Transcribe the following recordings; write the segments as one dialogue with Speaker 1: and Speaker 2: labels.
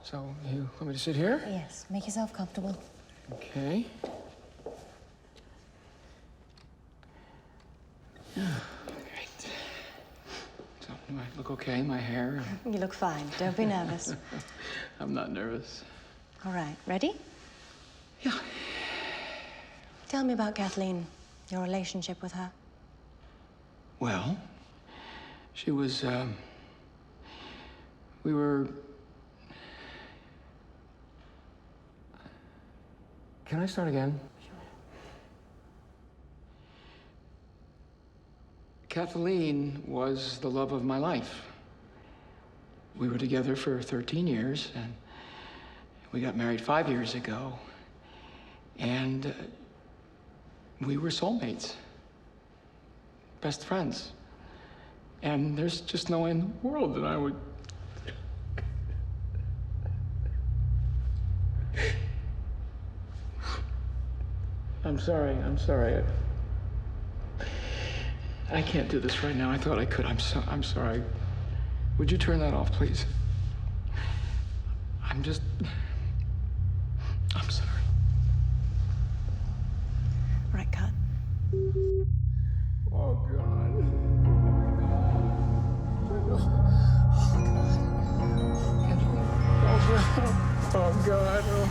Speaker 1: So you want me to sit here?
Speaker 2: Yes, make yourself comfortable.
Speaker 1: Okay. Great. So, do I look okay? My hair?
Speaker 2: You look fine. Don't be nervous.
Speaker 1: I'm not nervous.
Speaker 2: All right, ready?
Speaker 1: Yeah.
Speaker 2: Tell me about Kathleen, your relationship with her.
Speaker 1: Well, she was, we were... Can I start again?
Speaker 2: Sure.
Speaker 1: Kathleen was the love of my life. We were together for 13 years, and we got married 5 years ago. And we were soulmates, best friends. And there's just no way in the world that I would... I'm sorry. I can't do this right now. I thought I could. I'm sorry. Would you turn that off, please? I'm sorry.
Speaker 2: Right, cut.
Speaker 1: Oh, God. Oh, God. Oh,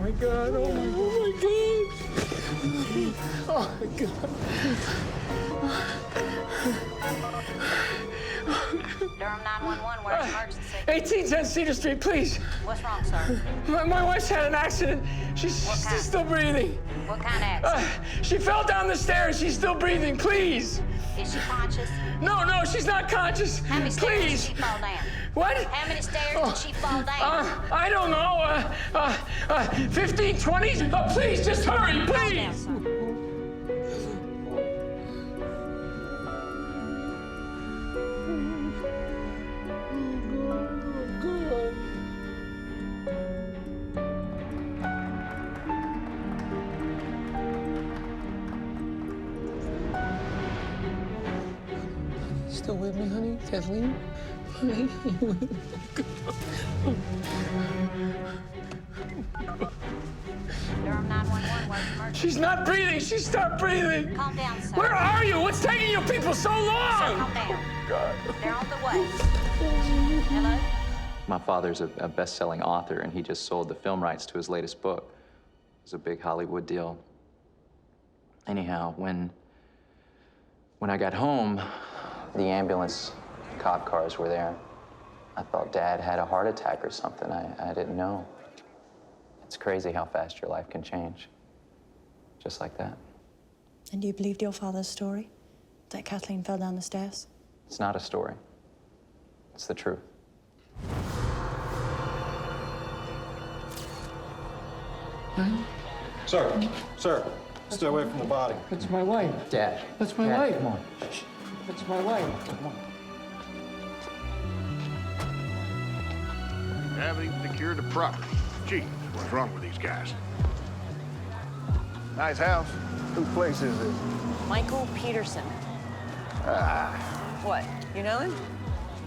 Speaker 1: my God. Oh, my God. Oh, my God.
Speaker 3: Durham 911, where's the emergency?
Speaker 1: 1810 Cedar Street, please.
Speaker 3: What's wrong, sir?
Speaker 1: My wife's had an accident. She's still breathing.
Speaker 3: What kind of accident?
Speaker 1: She fell down the stairs. She's still breathing, please.
Speaker 3: Is she conscious?
Speaker 1: No, she's not conscious.
Speaker 3: How many stairs
Speaker 1: Please.
Speaker 3: did she fall down?
Speaker 1: What?
Speaker 3: How many stairs did she fall down?
Speaker 1: I don't know. 15, 20? Please, just hurry,
Speaker 3: Calm down,
Speaker 1: please.
Speaker 3: sir.
Speaker 1: Still with me, honey? Kathleen? Honey?
Speaker 3: Durham 911, where's the emergency?
Speaker 1: She's not breathing. She stopped breathing.
Speaker 3: Calm down, sir.
Speaker 1: Where are you? What's taking you people so long?
Speaker 3: Sir, calm down.
Speaker 1: God.
Speaker 3: They're on the way. Hello?
Speaker 4: My father's a best-selling author, and he just sold the film rights to his latest book. It was a big Hollywood deal. Anyhow, when I got home, the ambulance cop cars were there. I thought Dad had a heart attack or something. I didn't know. It's crazy how fast your life can change. Just like that.
Speaker 2: And you believed your father's story? That Kathleen fell down the stairs?
Speaker 4: It's not a story. It's the truth.
Speaker 5: Sir, stay away from the body.
Speaker 1: That's my wife.
Speaker 4: Dad.
Speaker 1: That's my
Speaker 4: Dad,
Speaker 1: wife.
Speaker 4: Come on.
Speaker 1: That's my wife. Come on.
Speaker 6: Haven't even secured the property. Gee, what's wrong with these guys? Nice house.
Speaker 5: Whose place is this?
Speaker 7: Michael Peterson. What? You know him?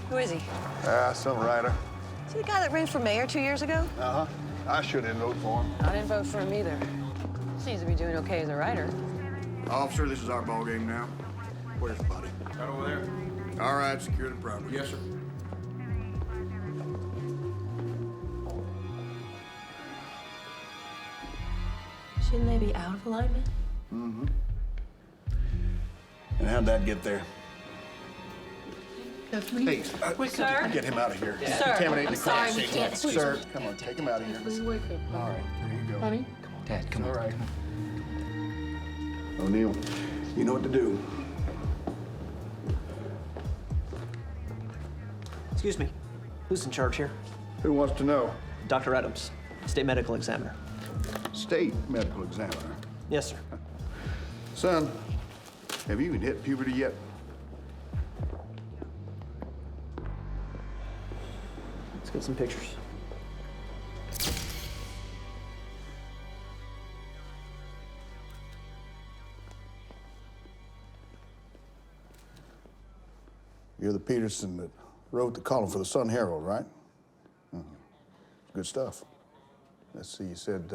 Speaker 7: Who is he?
Speaker 5: Some writer.
Speaker 7: Is he the guy that ran for mayor 2 years ago?
Speaker 5: Uh-huh. I should have voted for him.
Speaker 7: I didn't vote for him either. Seems to be doing okay as a writer.
Speaker 6: Officer, this is our ball game now. Where's the body?
Speaker 8: Right over there.
Speaker 6: All right, secure the property.
Speaker 8: Yes, sir.
Speaker 2: Shouldn't they be out of alignment?
Speaker 5: Mm-hmm. And how'd that get there?
Speaker 1: Kathleen?
Speaker 5: Hey,
Speaker 7: Sir?
Speaker 5: get him out of here.
Speaker 7: Sir,
Speaker 5: Contaminating
Speaker 7: I'm
Speaker 5: the
Speaker 7: sorry,
Speaker 5: crime
Speaker 7: we
Speaker 5: scene.
Speaker 7: can't.
Speaker 5: Sir, come on, take him out of here.
Speaker 1: Kathleen, wake up.
Speaker 5: All right, there you go.
Speaker 1: Honey?
Speaker 4: Dad, come
Speaker 5: All
Speaker 4: on.
Speaker 5: right. O'Neill, you know what to do.
Speaker 9: Excuse me. Who's in charge here?
Speaker 5: Who wants to know?
Speaker 9: Dr. Adams, state medical examiner.
Speaker 5: State medical examiner.
Speaker 9: Yes, sir.
Speaker 5: Son, have you even hit puberty yet?
Speaker 9: Let's get some pictures.
Speaker 5: You're the Peterson that wrote the column for the Sun Herald, right? Good stuff. Let's see, you said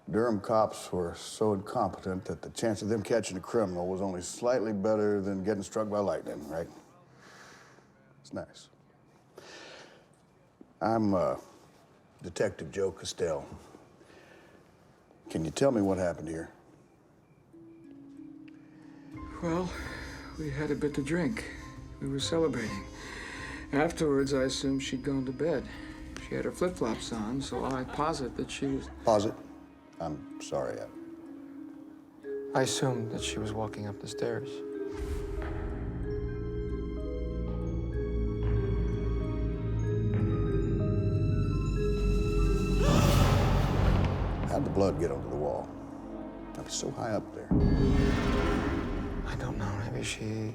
Speaker 5: Durham cops were so incompetent that the chance of them catching a criminal was only slightly better than getting struck by lightning, right? It's nice. I'm Detective Joe Castell. Can you tell me what happened here?
Speaker 1: Well, we had a bit to drink. We were celebrating. Afterwards, I assumed she'd gone to bed. She had her flip-flops on, so I posit that she was...
Speaker 5: Posit? I'm sorry,
Speaker 1: I assumed that she was walking up the stairs.
Speaker 5: How'd the blood get onto the wall? I'd be so high up there.
Speaker 1: I don't know. Maybe she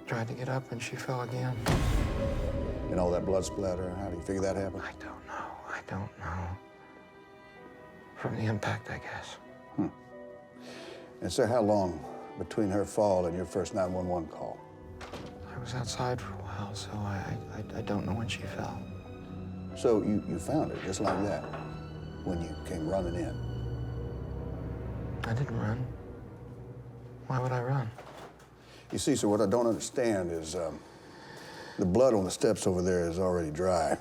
Speaker 1: tried to get up and she fell again.
Speaker 5: And all that blood splatter, how do you figure that happened?
Speaker 1: I don't know. I don't know. From the impact, I guess.
Speaker 5: And sir, how long between her fall and your first 911 call?
Speaker 1: I was outside for a while, so I don't know when she fell.
Speaker 5: So you found her just like that when you came running in?
Speaker 1: I didn't run. Why would I run?
Speaker 5: You see, sir, what I don't understand is the blood on the steps over there is already dry.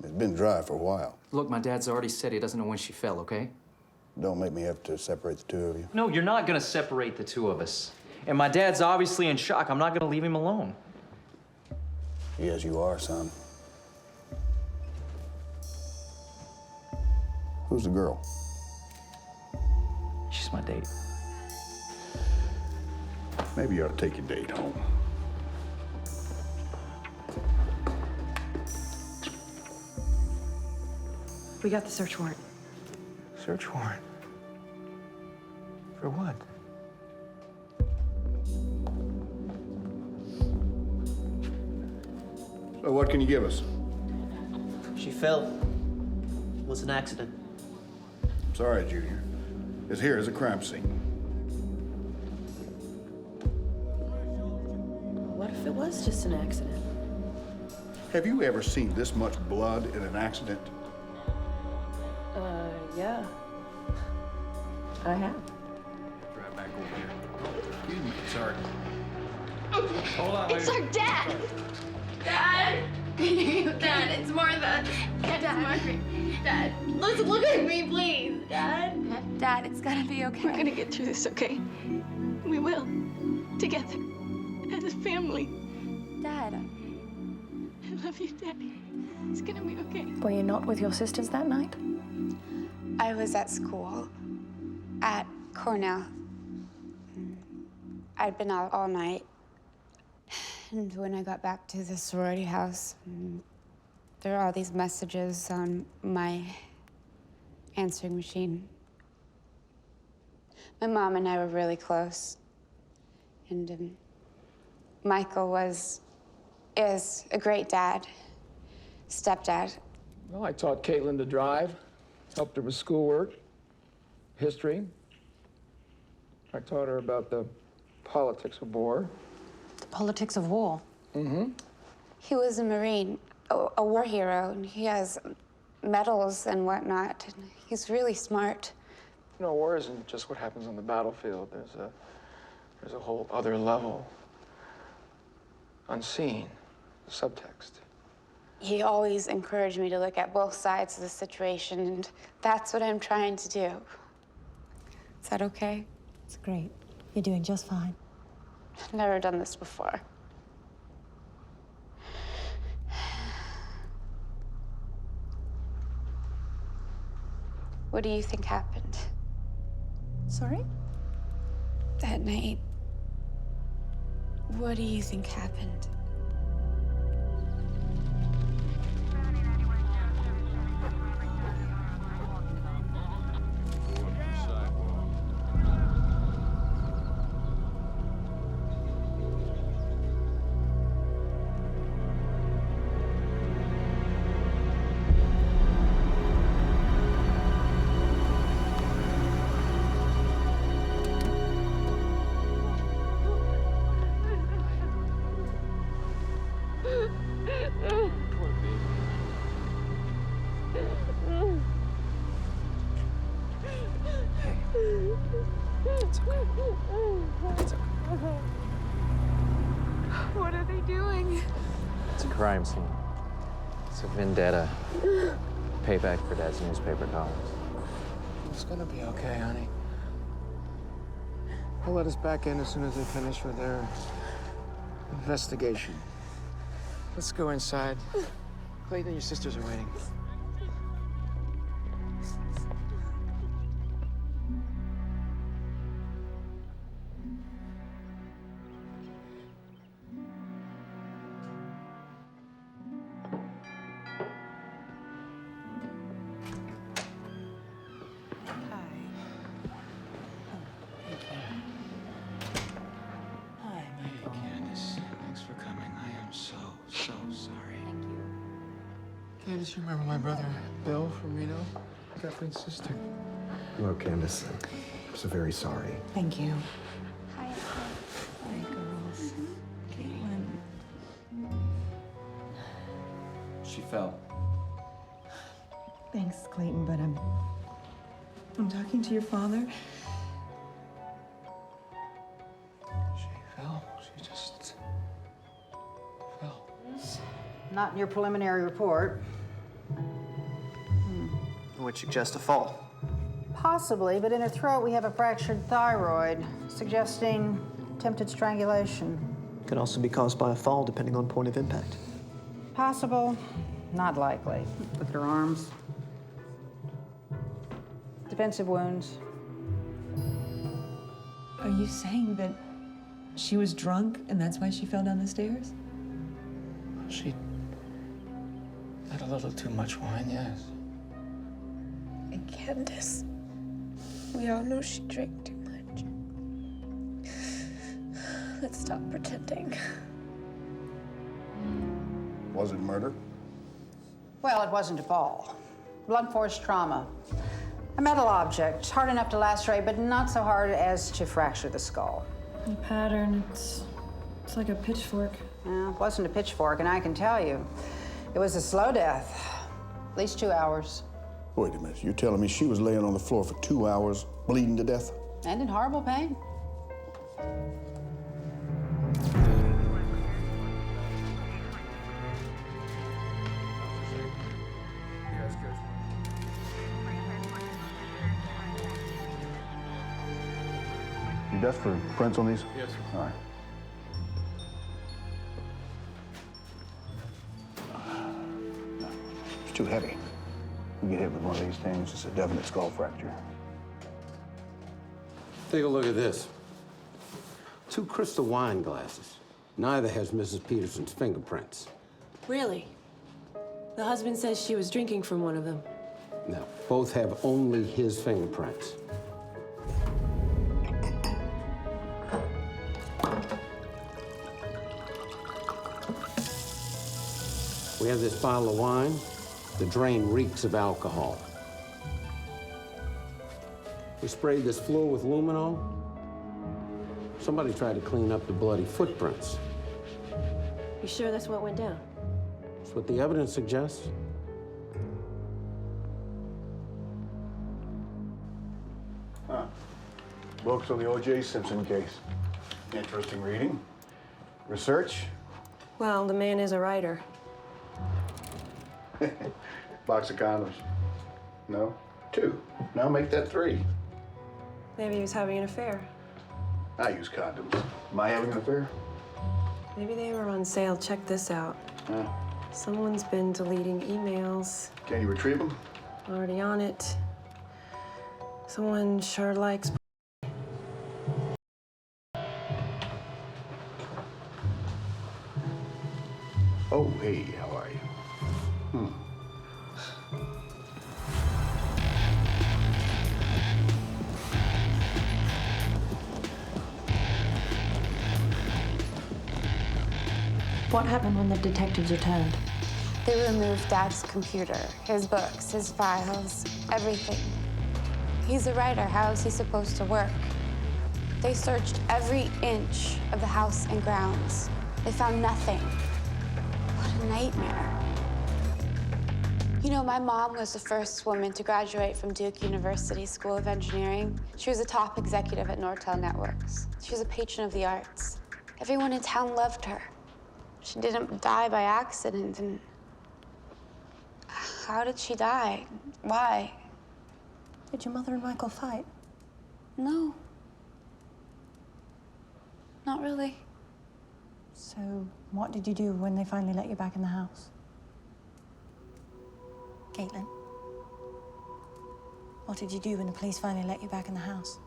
Speaker 5: It's been dry for a while.
Speaker 4: Look, my dad's already said he doesn't know when she fell, okay?
Speaker 5: Don't make me have to separate the two of you.
Speaker 4: No, you're not gonna separate the two of us. And my dad's obviously in shock. I'm not gonna leave him alone.
Speaker 5: Yes, you are, son. Who's the girl?
Speaker 4: She's my date.
Speaker 5: Maybe you ought to take your date home.
Speaker 7: We got the search warrant.
Speaker 1: Search warrant? For what?
Speaker 5: So what can you give us?
Speaker 9: She fell. It was an accident.
Speaker 5: Sorry, Junior. This here is a crime scene.
Speaker 7: What if it was just an accident?
Speaker 5: Have you ever seen this much blood in an accident?
Speaker 7: Yeah. I have.
Speaker 5: Right back over here. Excuse me, sorry.
Speaker 6: Hold on,
Speaker 8: It's our dad! Dad! Dad, it's Martha. Dad, it's Margaret. Dad, let's look at me, please. Dad?
Speaker 2: Dad, it's gonna be okay.
Speaker 8: We're gonna get through this, okay? We will. Together. As a family.
Speaker 2: Dad.
Speaker 8: I love you, Daddy. It's gonna be okay.
Speaker 7: Were you not with your sisters that night?
Speaker 10: I was at school at Cornell. I'd been out all night. And when I got back to the sorority house, there were all these messages on my answering machine. My mom and I were really close. And Michael is a great dad, stepdad.
Speaker 1: Well, I taught Caitlin to drive, helped her with schoolwork, history. I taught her about the politics of war.
Speaker 2: The politics of war.
Speaker 1: Mm-hmm.
Speaker 10: He was a Marine, a war hero, and he has medals and whatnot. And he's really smart.
Speaker 1: You know, war isn't just what happens on the battlefield. There's a whole other level, unseen, subtext.
Speaker 10: He always encouraged me to look at both sides of the situation, and that's what I'm trying to do. Is that okay?
Speaker 2: It's great. You're doing just fine.
Speaker 10: I've never done this before. What do you think happened
Speaker 2: Sorry?
Speaker 10: that night? What do you think happened?
Speaker 7: What are they doing?
Speaker 4: It's a crime scene. It's a vendetta. Payback for Dad's newspaper columns.
Speaker 1: It's gonna be okay, honey. They'll let us back in as soon as they finish with their investigation. Let's go inside. Clayton and your sisters are waiting. Candace, you remember my brother, Bill, from Reno? Kathleen's sister.
Speaker 11: Look, Candace, I'm so very sorry.
Speaker 2: Thank you.
Speaker 10: Hi.
Speaker 2: Hi, girls. Caitlin.
Speaker 4: She fell.
Speaker 12: Thanks, Clayton, but I'm talking to your father.
Speaker 1: She fell. She just fell.
Speaker 9: Not in your preliminary report. Would suggest a fall.
Speaker 13: Possibly, but in her throat we have a fractured thyroid, suggesting attempted strangulation.
Speaker 9: Could also be caused by a fall, depending on point of impact.
Speaker 13: Possible, not likely. Look at her arms. Defensive wounds.
Speaker 12: Are you saying that she was drunk and that's why she fell down the stairs?
Speaker 1: She had a little too much wine, yes.
Speaker 8: Candace, we all know she drank too much. Let's stop pretending.
Speaker 5: Was it murder?
Speaker 13: Well, it wasn't a fall. Blunt force trauma. A metal object, hard enough to lacerate, but not so hard as to fracture the skull.
Speaker 12: The pattern, it's like a pitchfork.
Speaker 13: Well, it wasn't a pitchfork, and I can tell you, it was a slow death. At least 2 hours.
Speaker 5: Wait a minute, you're telling me she was laying on the floor for 2 hours, bleeding to death?
Speaker 13: And in horrible pain.
Speaker 5: You dust for prints on these?
Speaker 6: Yes, sir.
Speaker 5: All right. It's too heavy. You get hit with one of these things, it's a definite skull fracture.
Speaker 14: Take a look at this. 2 crystal wine glasses. Neither has Mrs. Peterson's fingerprints.
Speaker 7: Really? The husband says she was drinking from one of them.
Speaker 14: Now, both have only his fingerprints. We have this bottle of wine. The drain reeks of alcohol. We sprayed this floor with luminol. Somebody tried to clean up the bloody footprints.
Speaker 7: You sure that's what went down?
Speaker 14: That's what the evidence suggests.
Speaker 5: Books on the O.J. Simpson case. Interesting reading. Research.
Speaker 7: Well, the man is a writer.
Speaker 5: Box of condoms. No? 2. Now make that 3.
Speaker 7: Maybe he was having an affair.
Speaker 5: I use condoms. Am I having an affair?
Speaker 7: Maybe they were on sale. Check this out. Someone's been deleting emails.
Speaker 5: Can you retrieve them?
Speaker 7: Already on it. Someone sure likes.
Speaker 5: Oh, hey, how are you?
Speaker 2: What happened when the detectives returned?
Speaker 10: They removed Dad's computer, his books, his files, everything. He's a writer. How is he supposed to work? They searched every inch of the house and grounds. They found nothing. What a nightmare. You know, my mom was the first woman to graduate from Duke University School of Engineering. She was a top executive at Nortel Networks. She was a patron of the arts. Everyone in town loved her. She didn't die by accident, and how did she die? Why?
Speaker 2: Did your mother and Michael fight?
Speaker 10: No. Not really.
Speaker 2: So, what did you do when they finally let you back in the house? Caitlin? What did you do when the police finally let you back in the house?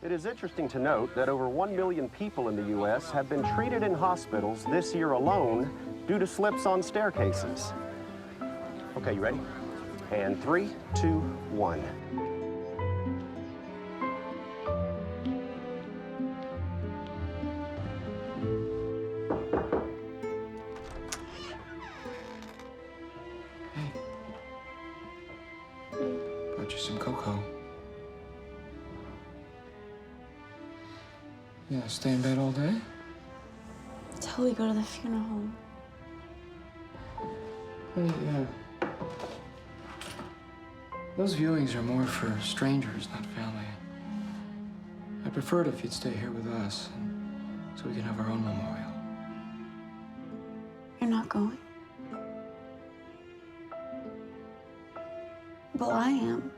Speaker 15: It is interesting to note that over 1 million people in the U.S. have been treated in hospitals this year alone due to slips on staircases. Okay, you ready? And 3, 2, 1.
Speaker 1: Brought you some cocoa. Yeah, stay in bed all day?
Speaker 10: Till we go to the funeral home.
Speaker 1: Hey, those viewings are more for strangers, not family. I'd prefer it if you'd stay here with us, so we can have our own memorial.
Speaker 10: You're not going? Well, I am.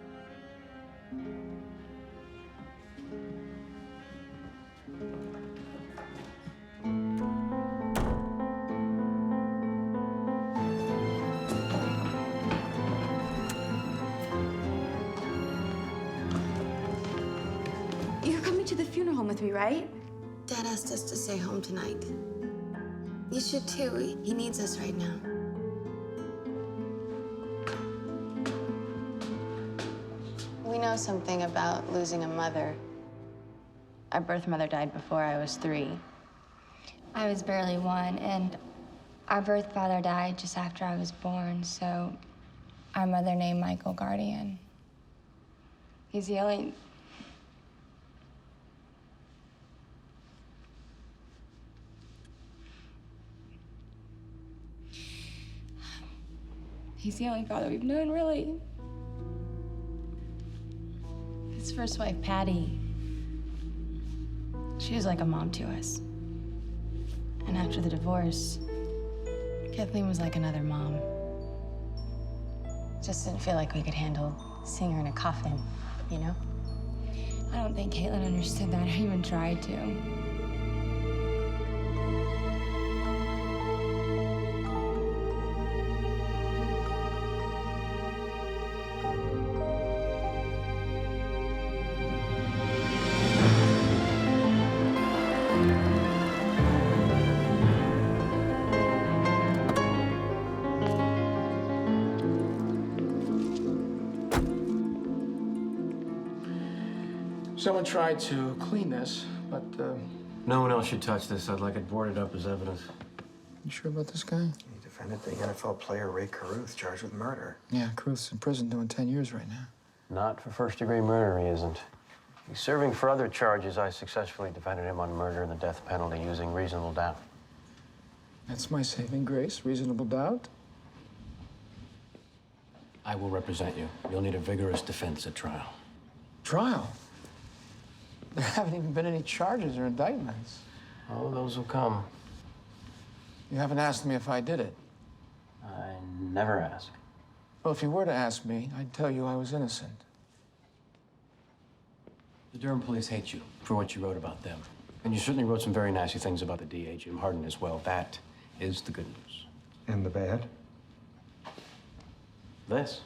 Speaker 10: You're coming to the funeral home with me, right?
Speaker 16: Dad asked us to stay home tonight. You should too. He needs us right now.
Speaker 17: We know something about losing a mother. Our birth mother died before I was 3.
Speaker 18: I was barely 1, and our birth father died just after I was born, so our mother named Michael Guardian. He's the only... He's the only father we've known, really.
Speaker 17: His first wife, Patty, she was like a mom to us. And after the divorce, Kathleen was like another mom. Just didn't feel like we could handle seeing her in a coffin, you know?
Speaker 18: I don't think Caitlin understood that or even tried to.
Speaker 1: Someone tried to clean this, but,
Speaker 19: No one else should touch this. I'd like it boarded up as evidence.
Speaker 1: You sure about this guy?
Speaker 11: Defense Why did the NFL player Ray Caruth charged with murder?
Speaker 1: Yeah, Caruth's in prison doing 10 years right now.
Speaker 19: Not for first-degree murder, he isn't. He's serving for other charges. I successfully defended him on murder and the death penalty using reasonable doubt.
Speaker 1: That's my saving grace, reasonable doubt.
Speaker 19: I will represent you. You'll need a vigorous defense at trial.
Speaker 1: Trial? There haven't even been any charges or indictments.
Speaker 19: Oh, those will come.
Speaker 1: You haven't asked me if I did it.
Speaker 19: I never ask.
Speaker 1: Well, if you were to ask me, I'd tell you I was innocent.
Speaker 19: The Durham police hate you for what you wrote about them. And you certainly wrote some very nasty things about the DA, Jim Hardin, as well. That is the good news.
Speaker 11: And the bad?
Speaker 19: This.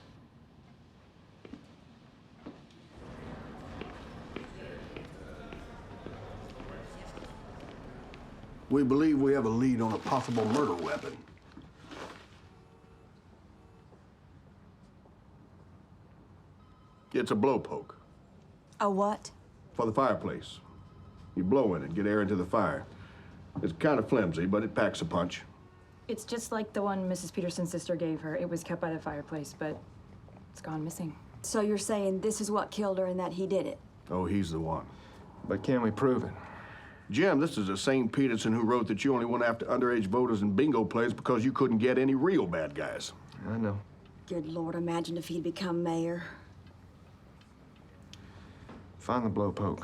Speaker 6: We believe we have a lead on a possible murder weapon. It's a blowpoke.
Speaker 2: A what?
Speaker 6: For the fireplace. You blow in it, get air into the fire. It's kind of flimsy, but it packs a punch.
Speaker 20: It's just like the one Mrs. Peterson's sister gave her. It was kept by the fireplace, but it's gone missing.
Speaker 2: So you're saying this is what killed her and that he did it?
Speaker 6: Oh, he's the one.
Speaker 1: But can we prove it?
Speaker 6: Jim, this is the same Peterson who wrote that you only went after underage voters and bingo players because you couldn't get any real bad guys.
Speaker 1: I know.
Speaker 2: Good Lord, imagine if he'd become mayor.
Speaker 1: Find the blowpoke.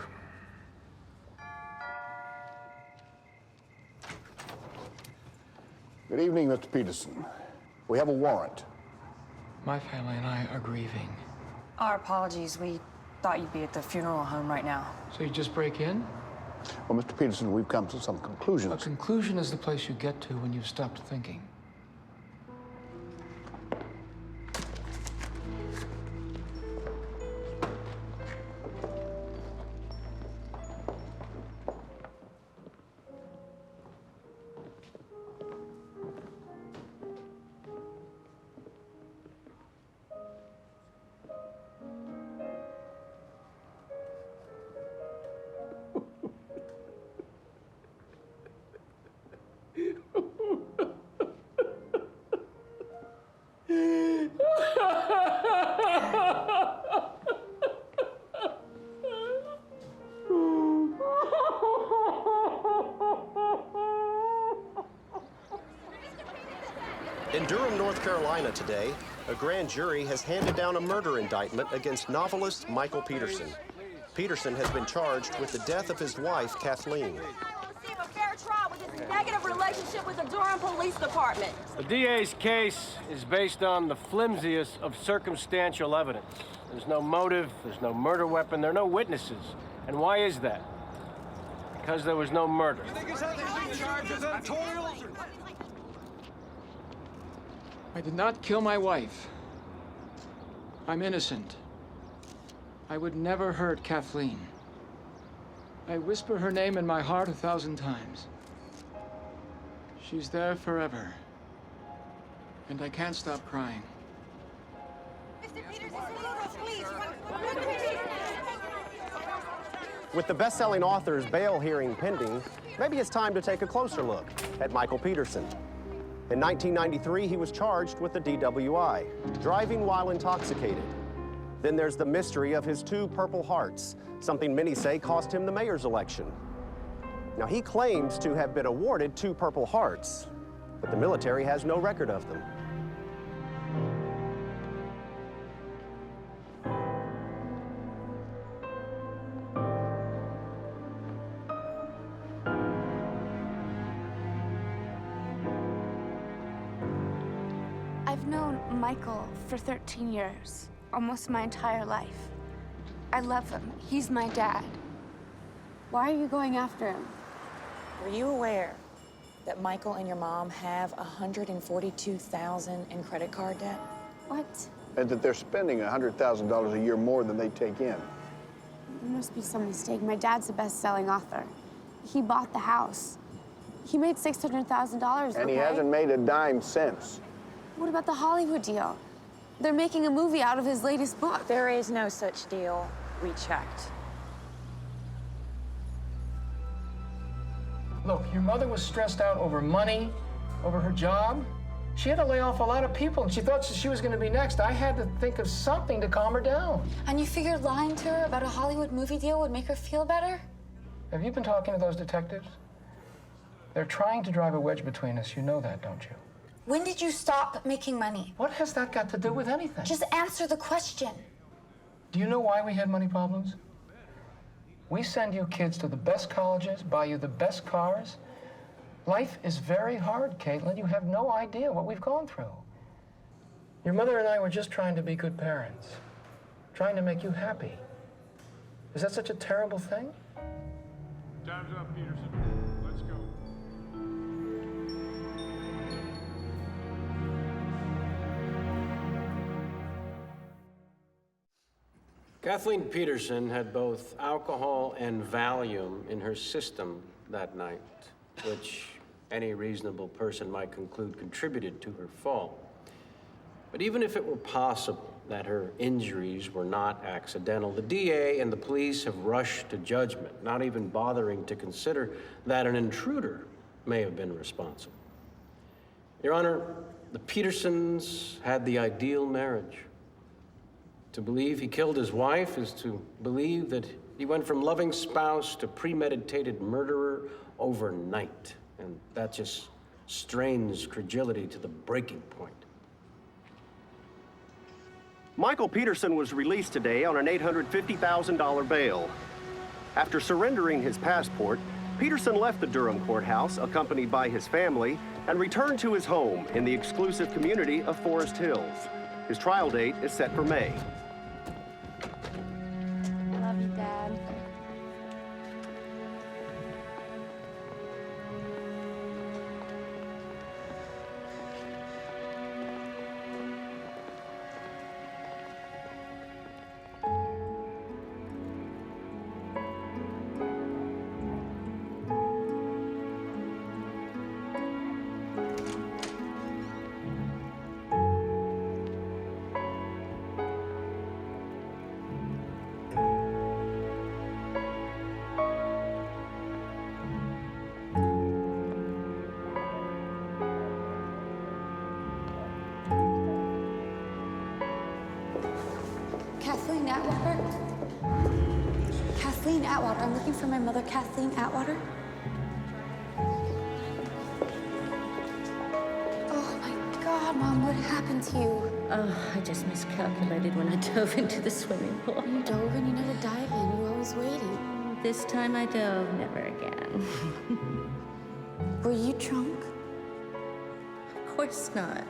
Speaker 5: Good evening, Mr. Peterson. We have a warrant.
Speaker 1: My family and I are grieving.
Speaker 20: Our apologies. We thought you'd be at the funeral home right now.
Speaker 1: So you just break in?
Speaker 5: Well, Mr. Peterson, we've come to some conclusions.
Speaker 1: A conclusion is the place you get to when you've stopped thinking.
Speaker 15: In Durham, North Carolina today, a grand jury has handed down a murder indictment against novelist Michael Peterson. Peterson has been charged with the death of his wife, Kathleen.
Speaker 8: Receive a fair trial with his negative relationship with the Durham Police Department.
Speaker 19: The DA's case is based on the flimsiest of circumstantial evidence. There's no motive, there's no murder weapon, there are no witnesses. And why is that? Because there was no murder.
Speaker 1: I did not kill my wife. I'm innocent. I would never hurt Kathleen. I whisper her name in my heart 1,000 times. She's there forever. And I can't stop crying.
Speaker 15: With the best-selling author's bail hearing pending, maybe it's time to take a closer look at Michael Peterson. In 1993, he was charged with a DWI, driving while intoxicated. Then there's the mystery of his 2 Purple Hearts, something many say cost him the mayor's election. Now, he claims to have been awarded 2 Purple Hearts, but the military has no record of them.
Speaker 10: I've known Michael for 13 years, almost my entire life. I love him. He's my dad. Why are you going after him?
Speaker 21: Were you aware that Michael and your mom have $142,000 in credit card debt?
Speaker 10: What?
Speaker 5: And that they're spending $100,000 a year more than they take in.
Speaker 10: There must be some mistake. My dad's a best-selling author. He bought the house. He made $600,000,
Speaker 5: And he hasn't made a dime since.
Speaker 10: What about the Hollywood deal? They're making a movie out of his latest book.
Speaker 21: There is no such deal. We checked.
Speaker 1: Look, your mother was stressed out over money, over her job. She had to lay off a lot of people, and she thought she was going to be next. I had to think of something to calm her down.
Speaker 10: And you figured lying to her about a Hollywood movie deal would make her feel better?
Speaker 1: Have you been talking to those detectives? They're trying to drive a wedge between us. You know that, don't you?
Speaker 10: When did you stop making money?
Speaker 1: What has that got to do with anything?
Speaker 10: Just answer the question.
Speaker 1: Do you know why we had money problems? We send you kids to the best colleges, buy you the best cars. Life is very hard, Caitlin. You have no idea what we've gone through. Your mother and I were just trying to be good parents, trying to make you happy. Is that such a terrible thing?
Speaker 19: Time's up, Peterson. Let's go. Kathleen Peterson had both alcohol and Valium in her system that night, which any reasonable person might conclude contributed to her fall. But even if it were possible that her injuries were not accidental, the DA and the police have rushed to judgment, not even bothering to consider that an intruder may have been responsible. Your Honor, the Petersons had the ideal marriage. To believe he killed his wife is to believe that he went from loving spouse to premeditated murderer overnight. And that just strains credulity to the breaking point.
Speaker 15: Michael Peterson was released today on an $850,000 bail. After surrendering his passport, Peterson left the Durham courthouse accompanied by his family and returned to his home in the exclusive community of Forest Hills. His trial date is set for May.
Speaker 10: Love you, Dad. Kathleen Atwater? Kathleen Atwater. I'm looking for my mother, Kathleen Atwater. Oh my God, Mom, what happened to you?
Speaker 3: Oh, I just miscalculated when I dove into the swimming pool.
Speaker 16: You dove and you never dive in. You always waited.
Speaker 3: This time I dove, never again.
Speaker 16: Were you drunk?
Speaker 3: Of course not.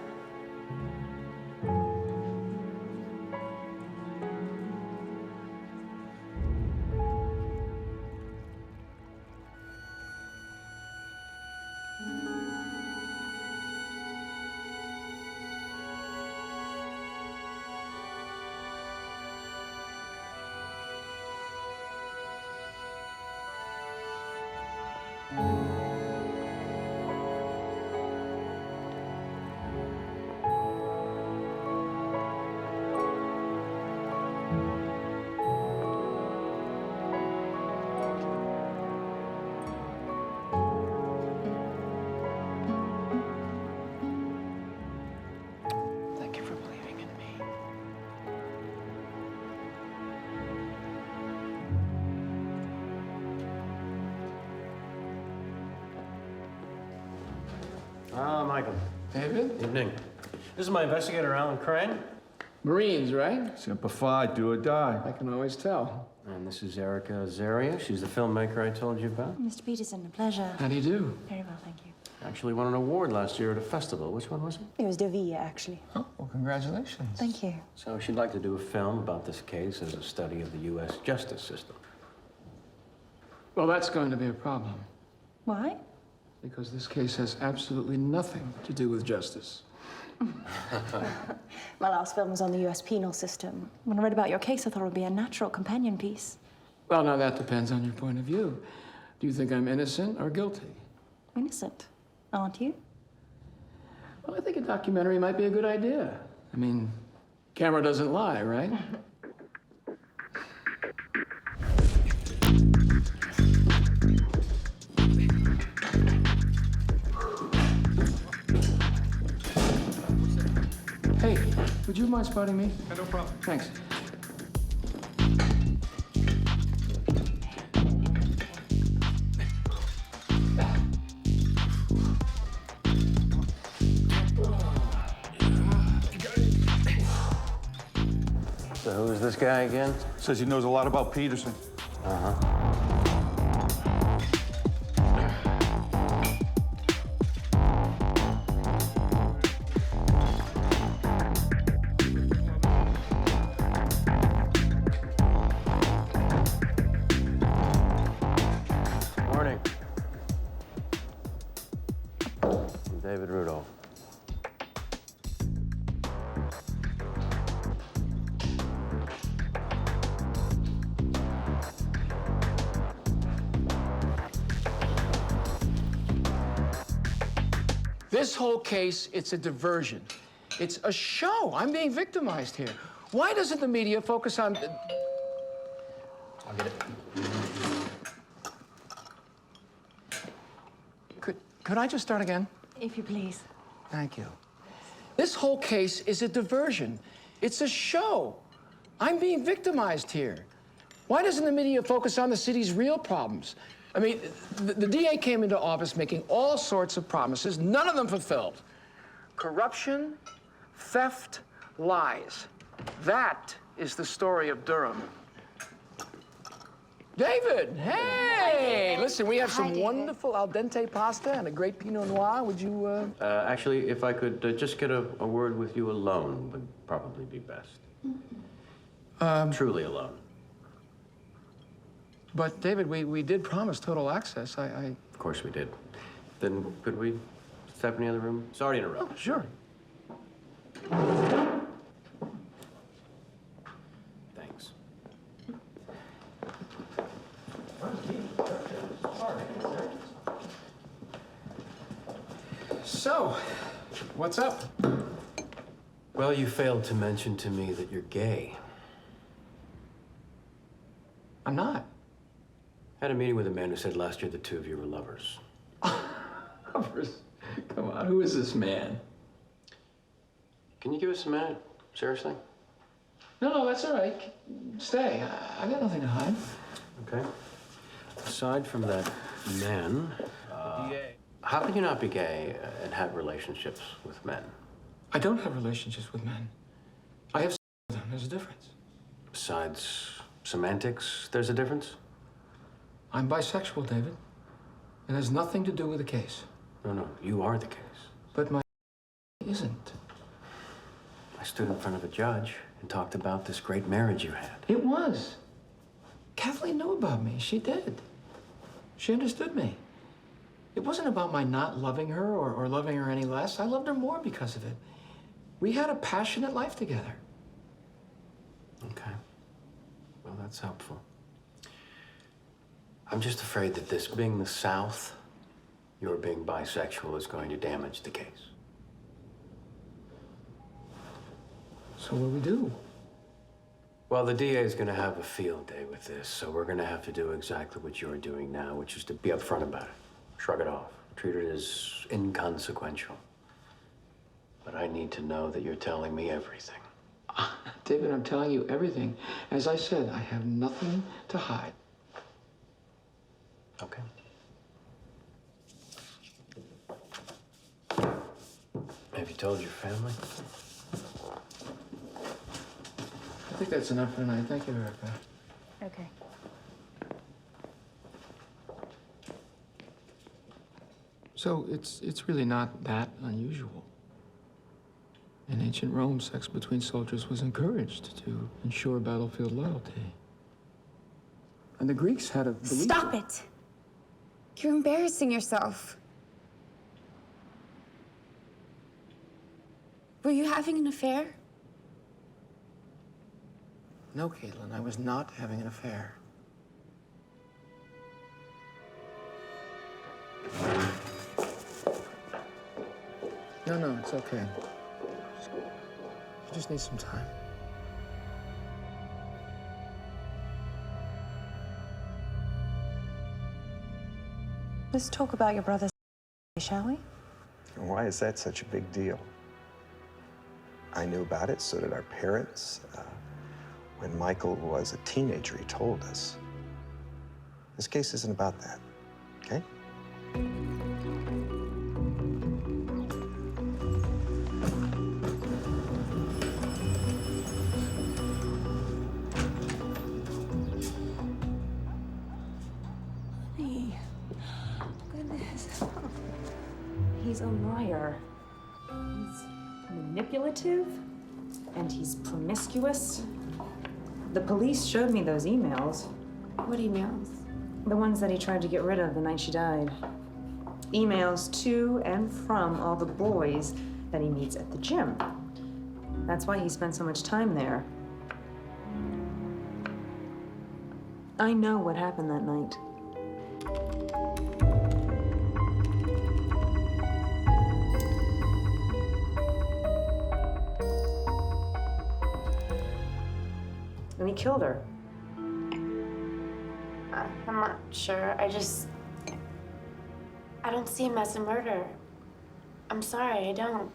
Speaker 1: Thank you for believing in me.
Speaker 19: Michael.
Speaker 1: David?
Speaker 19: Evening. This is my investigator, Alan Crane.
Speaker 1: Marines, right?
Speaker 22: Semper Fi, do or die.
Speaker 1: I can always tell.
Speaker 19: And this is Erica Azaria. She's the filmmaker I told you about.
Speaker 2: Mr. Peterson, a pleasure.
Speaker 1: How do you do?
Speaker 2: Very well, thank you.
Speaker 19: Actually won an award last year at a festival. Which one was it?
Speaker 2: It was Deville, actually.
Speaker 1: Oh, well, congratulations.
Speaker 2: Thank you.
Speaker 19: So she'd like to do a film about this case as a study of the U.S. justice system.
Speaker 1: Well, that's going to be a problem.
Speaker 2: Why?
Speaker 1: Because this case has absolutely nothing to do with justice.
Speaker 2: My last film was on the U.S. penal system. When I read about your case, I thought it would be a natural companion piece.
Speaker 1: Well, now that depends on your point of view. Do you think I'm innocent or guilty?
Speaker 2: Innocent, aren't you?
Speaker 1: Well, I think a documentary might be a good idea. I mean, camera doesn't lie, right? Would you mind spotting me?
Speaker 4: No problem.
Speaker 1: Thanks.
Speaker 19: So who is this guy again?
Speaker 4: Says he knows a lot about Peterson.
Speaker 19: Morning. I'm David Rudolph.
Speaker 1: This whole case, it's a diversion. It's a show. I'm being victimized here. Why doesn't the media focus on... I'll get it. Could I just start again?
Speaker 2: If you please.
Speaker 1: Thank you. This whole case is a diversion. It's a show. I'm being victimized here. Why doesn't the media focus on the city's real problems? I mean, the DA came into office making all sorts of promises, none of them fulfilled. Corruption, theft, lies. That is the story of Durham. David, hey! Listen, we have some wonderful al dente pasta and a great Pinot Noir. Would you,
Speaker 19: Actually, if I could just get a word with you alone would probably be best. Truly alone.
Speaker 1: But, David, we did promise total access.
Speaker 19: Of course we did. Then could we step in the other room? Sorry to interrupt.
Speaker 1: Oh, sure.
Speaker 19: Thanks.
Speaker 1: So, what's up?
Speaker 19: Well, you failed to mention to me that you're gay.
Speaker 1: I'm not.
Speaker 19: Had a meeting with a man who said last year the two of you were lovers.
Speaker 1: Lovers? Come on, who is this man?
Speaker 19: Can you give us a minute? Seriously?
Speaker 1: No, that's all right. Stay. I got nothing to hide.
Speaker 19: Okay. Aside from that man, how can you not be gay and have relationships with men?
Speaker 1: I don't have relationships with men. I have sex with them. There's a difference.
Speaker 19: Besides semantics, there's a difference?
Speaker 1: I'm bisexual, David. It has nothing to do with the case.
Speaker 19: No, you are the case.
Speaker 1: But my isn't.
Speaker 19: I stood in front of a judge and talked about this great marriage you had.
Speaker 1: It was. Kathleen knew about me. She did. She understood me. It wasn't about my not loving her or loving her any less. I loved her more because of it. We had a passionate life together.
Speaker 19: Okay. Well, that's helpful. I'm just afraid that this being the South, your being bisexual is going to damage the case.
Speaker 1: So what do we do?
Speaker 19: Well, the DA is going to have a field day with this, so we're going to have to do exactly what you're doing now, which is to be upfront about it. Shrug it off. Treat it as inconsequential. But I need to know that you're telling me everything.
Speaker 1: David, I'm telling you everything. As I said, I have nothing to hide.
Speaker 19: Okay. Have you told your family?
Speaker 1: I think that's enough for tonight. Thank you, Erica.
Speaker 20: Okay.
Speaker 1: So it's really not that unusual. In ancient Rome, sex between soldiers was encouraged to ensure battlefield loyalty. And the Greeks had a belief...
Speaker 10: Stop it! You're embarrassing yourself. Were you having an affair?
Speaker 1: No, Caitlin, I was not having an affair. No, it's okay. You just need some time.
Speaker 2: Let's talk about your brother, shall we?
Speaker 11: Why is that such a big deal? I knew about it, so did our parents. When Michael was a teenager, he told us. This case isn't about that, okay?
Speaker 21: Honey, goodness. He's a liar. He's manipulative, and he's promiscuous. The police showed me those emails.
Speaker 17: What emails?
Speaker 20: The ones that he tried to get rid of the night she died. Emails to and from all the boys that he meets at the gym. That's why he spent so much time there. I know what happened that night. And he killed her.
Speaker 17: I'm not sure. I don't see him as a murderer. I'm sorry, I don't.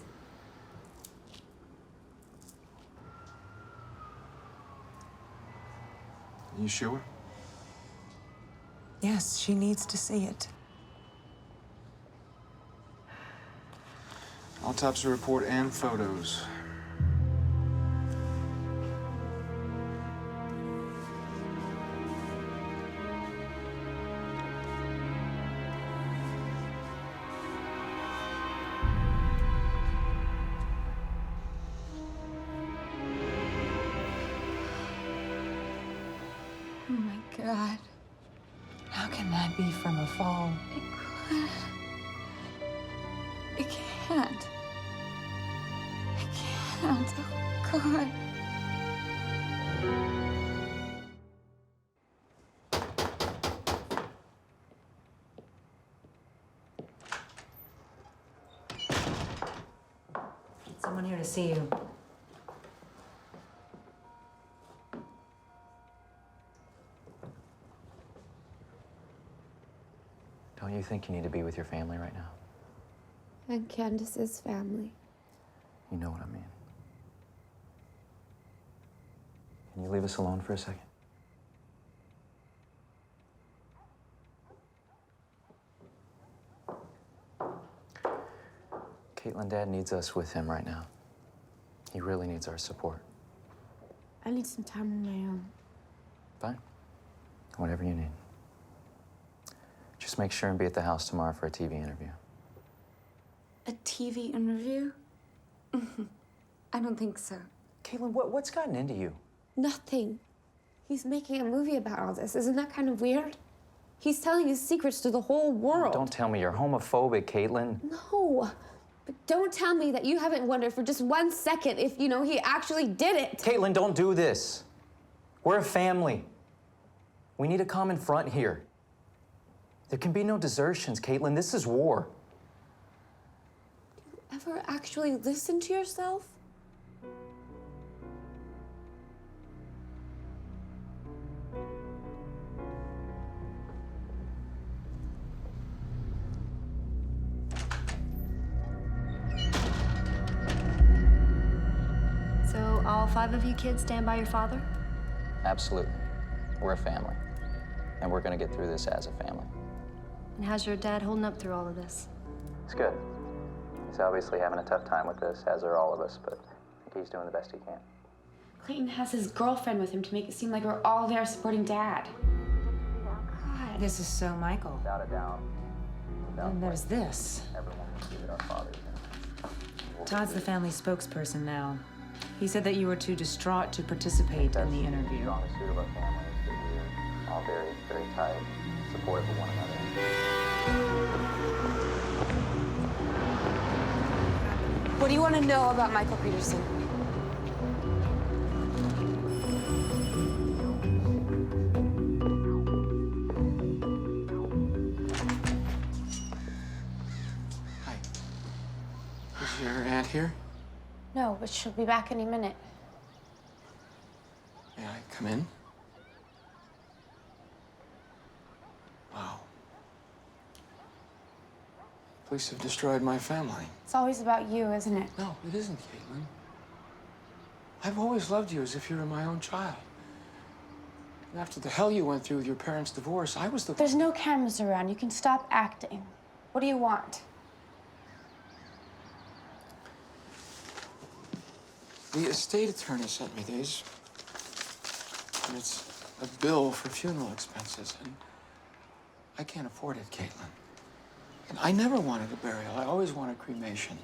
Speaker 11: You sure?
Speaker 12: Yes, she needs to see it.
Speaker 11: Autopsy report and photos.
Speaker 12: Oh my God. How can that be from a fall?
Speaker 18: It can't. I can't. Oh, God.
Speaker 20: Someone here to see you.
Speaker 9: Don't you think you need to be with your family right now?
Speaker 16: And Candace's family.
Speaker 9: You know what I mean. Can you leave us alone for a second? Caitlin, Dad needs us with him right now. He really needs our support.
Speaker 16: I need some time on my own.
Speaker 9: Fine. Whatever you need. Just make sure and be at the house tomorrow for a TV interview.
Speaker 16: A TV interview? I don't think so.
Speaker 9: Caitlin, what's gotten into you?
Speaker 16: Nothing. He's making a movie about all this. Isn't that kind of weird? He's telling his secrets to the whole world.
Speaker 9: Don't tell me you're homophobic, Caitlin.
Speaker 16: No. But don't tell me that you haven't wondered for just 1 second if, he actually did it.
Speaker 9: Caitlin, don't do this. We're a family. We need a common front here. There can be no desertions, Caitlin. This is war.
Speaker 16: Ever actually listen to yourself?
Speaker 2: So all 5 of you kids stand by your father?
Speaker 9: Absolutely. We're a family. And we're gonna get through this as a family.
Speaker 2: And how's your dad holding up through all of this?
Speaker 9: It's good. He's obviously having a tough time with this, as are all of us, but I think he's doing the best he can.
Speaker 17: Clayton has his girlfriend with him to make it seem like we're all there supporting Dad. God.
Speaker 20: This is so Michael.
Speaker 9: Without a doubt.
Speaker 20: And there's this.
Speaker 9: Everyone can see that our father's in.
Speaker 20: Todd's the family spokesperson now. He said that you were too distraught to participate in the interview.
Speaker 9: The strongest suit of our family is that we're all very, very tight, supportive of one another.
Speaker 16: What do you want to know about Michael Peterson?
Speaker 1: Is your aunt here?
Speaker 16: No, but she'll be back any minute.
Speaker 1: May I come in? Wow. Police have destroyed my family.
Speaker 16: It's always about you, isn't it?
Speaker 1: No, it isn't, Caitlin. I've always loved you as if you were my own child. And after the hell you went through with your parents' divorce, I was the...
Speaker 10: There's no cameras around. You can stop acting. What do you want?
Speaker 1: The estate attorney sent me these. And it's a bill for funeral expenses, and I can't afford it, Caitlin. And I never wanted a burial. I always wanted cremation.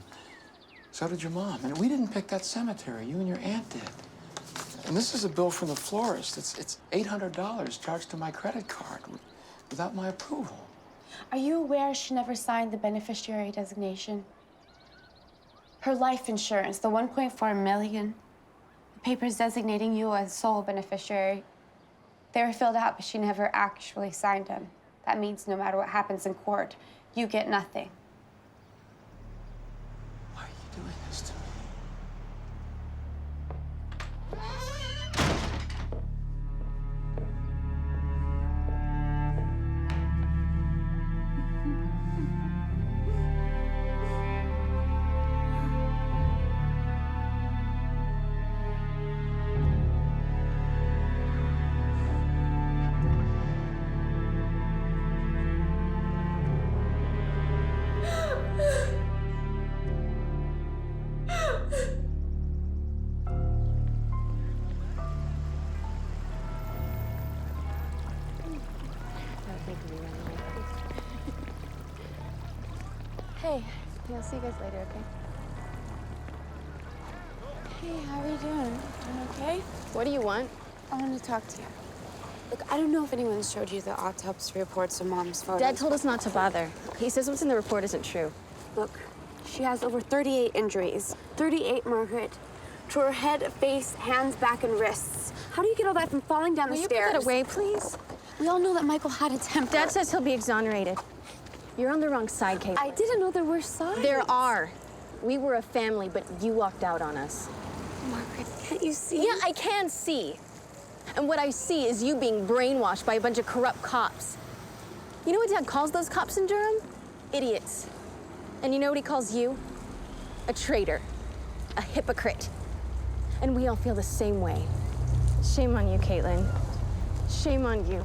Speaker 1: So did your mom. And we didn't pick that cemetery. You and your aunt did. And this is a bill from the florist. It's $800 charged to my credit card without my approval.
Speaker 10: Are you aware she never signed the beneficiary designation? Her life insurance, the $1.4 million, the papers designating you as sole beneficiary, they were filled out, but she never actually signed them. That means no matter what happens in court, you get nothing.
Speaker 1: Why are you doing this to me?
Speaker 10: Hey, I'll see you guys later, okay? Hey, how are you doing? Doing okay?
Speaker 17: What do you want?
Speaker 10: I want to talk to you. Look, I don't know if anyone showed you the autopsy reports of Mom's photos.
Speaker 17: Dad told us not to bother. He says what's in the report isn't true.
Speaker 10: Look, she has over 38 injuries. 38, Margaret. To her head, face, hands, back, and wrists. How do you get all that from falling down the stairs?
Speaker 17: Will you put that away, please?
Speaker 10: We all know that Michael had a temper.
Speaker 17: Dad says he'll be exonerated. You're on the wrong side, Kate.
Speaker 10: I didn't know there were sides.
Speaker 17: There are. We were a family, but you walked out on us.
Speaker 10: Margaret, can't you see?
Speaker 17: Yeah, I can see. And what I see is you being brainwashed by a bunch of corrupt cops. You know what Dad calls those cops in Durham? Idiots. And you know what he calls you? A traitor. A hypocrite. And we all feel the same way. Shame on you, Caitlin. Shame on you.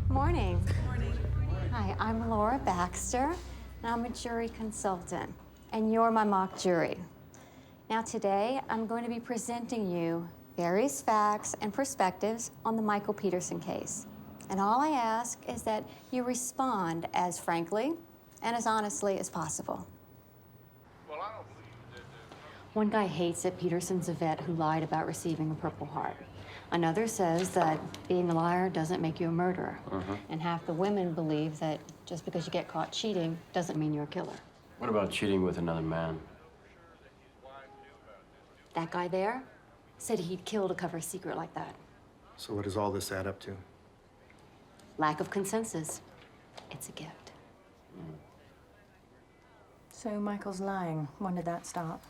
Speaker 13: Morning. Morning. Hi, I'm Laura Baxter, and I'm a jury consultant, and you're my mock jury. Now today, I'm going to be presenting you various facts and perspectives on the Michael Peterson case. And all I ask is that you respond as frankly and as honestly as possible. One guy hates that Peterson's a vet who lied about receiving a Purple Heart. Another says that being a liar doesn't make you a murderer. And half the women believe that just because you get caught cheating doesn't mean you're a killer.
Speaker 22: What about cheating with another man?
Speaker 13: That guy there said he'd kill to cover a secret like that.
Speaker 11: So what does all this add up to?
Speaker 13: Lack of consensus. It's a gift.
Speaker 12: So Michael's lying. When did that stop?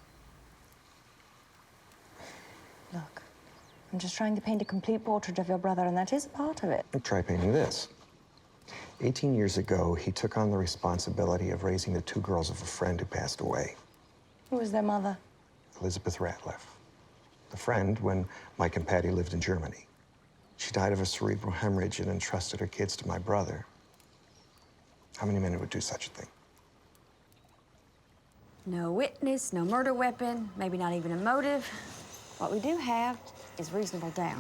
Speaker 12: Look, I'm just trying to paint a complete portrait of your brother, and that is a part of it.
Speaker 11: Try painting this. 18 years ago, he took on the responsibility of raising the two girls of a friend who passed away.
Speaker 12: Who was their mother?
Speaker 11: Elizabeth Ratliff. The friend when Mike and Patty lived in Germany. She died of a cerebral hemorrhage and entrusted her kids to my brother. How many men would do such a thing?
Speaker 21: No witness, no murder weapon, maybe not even a motive. What we do have is reasonable doubt.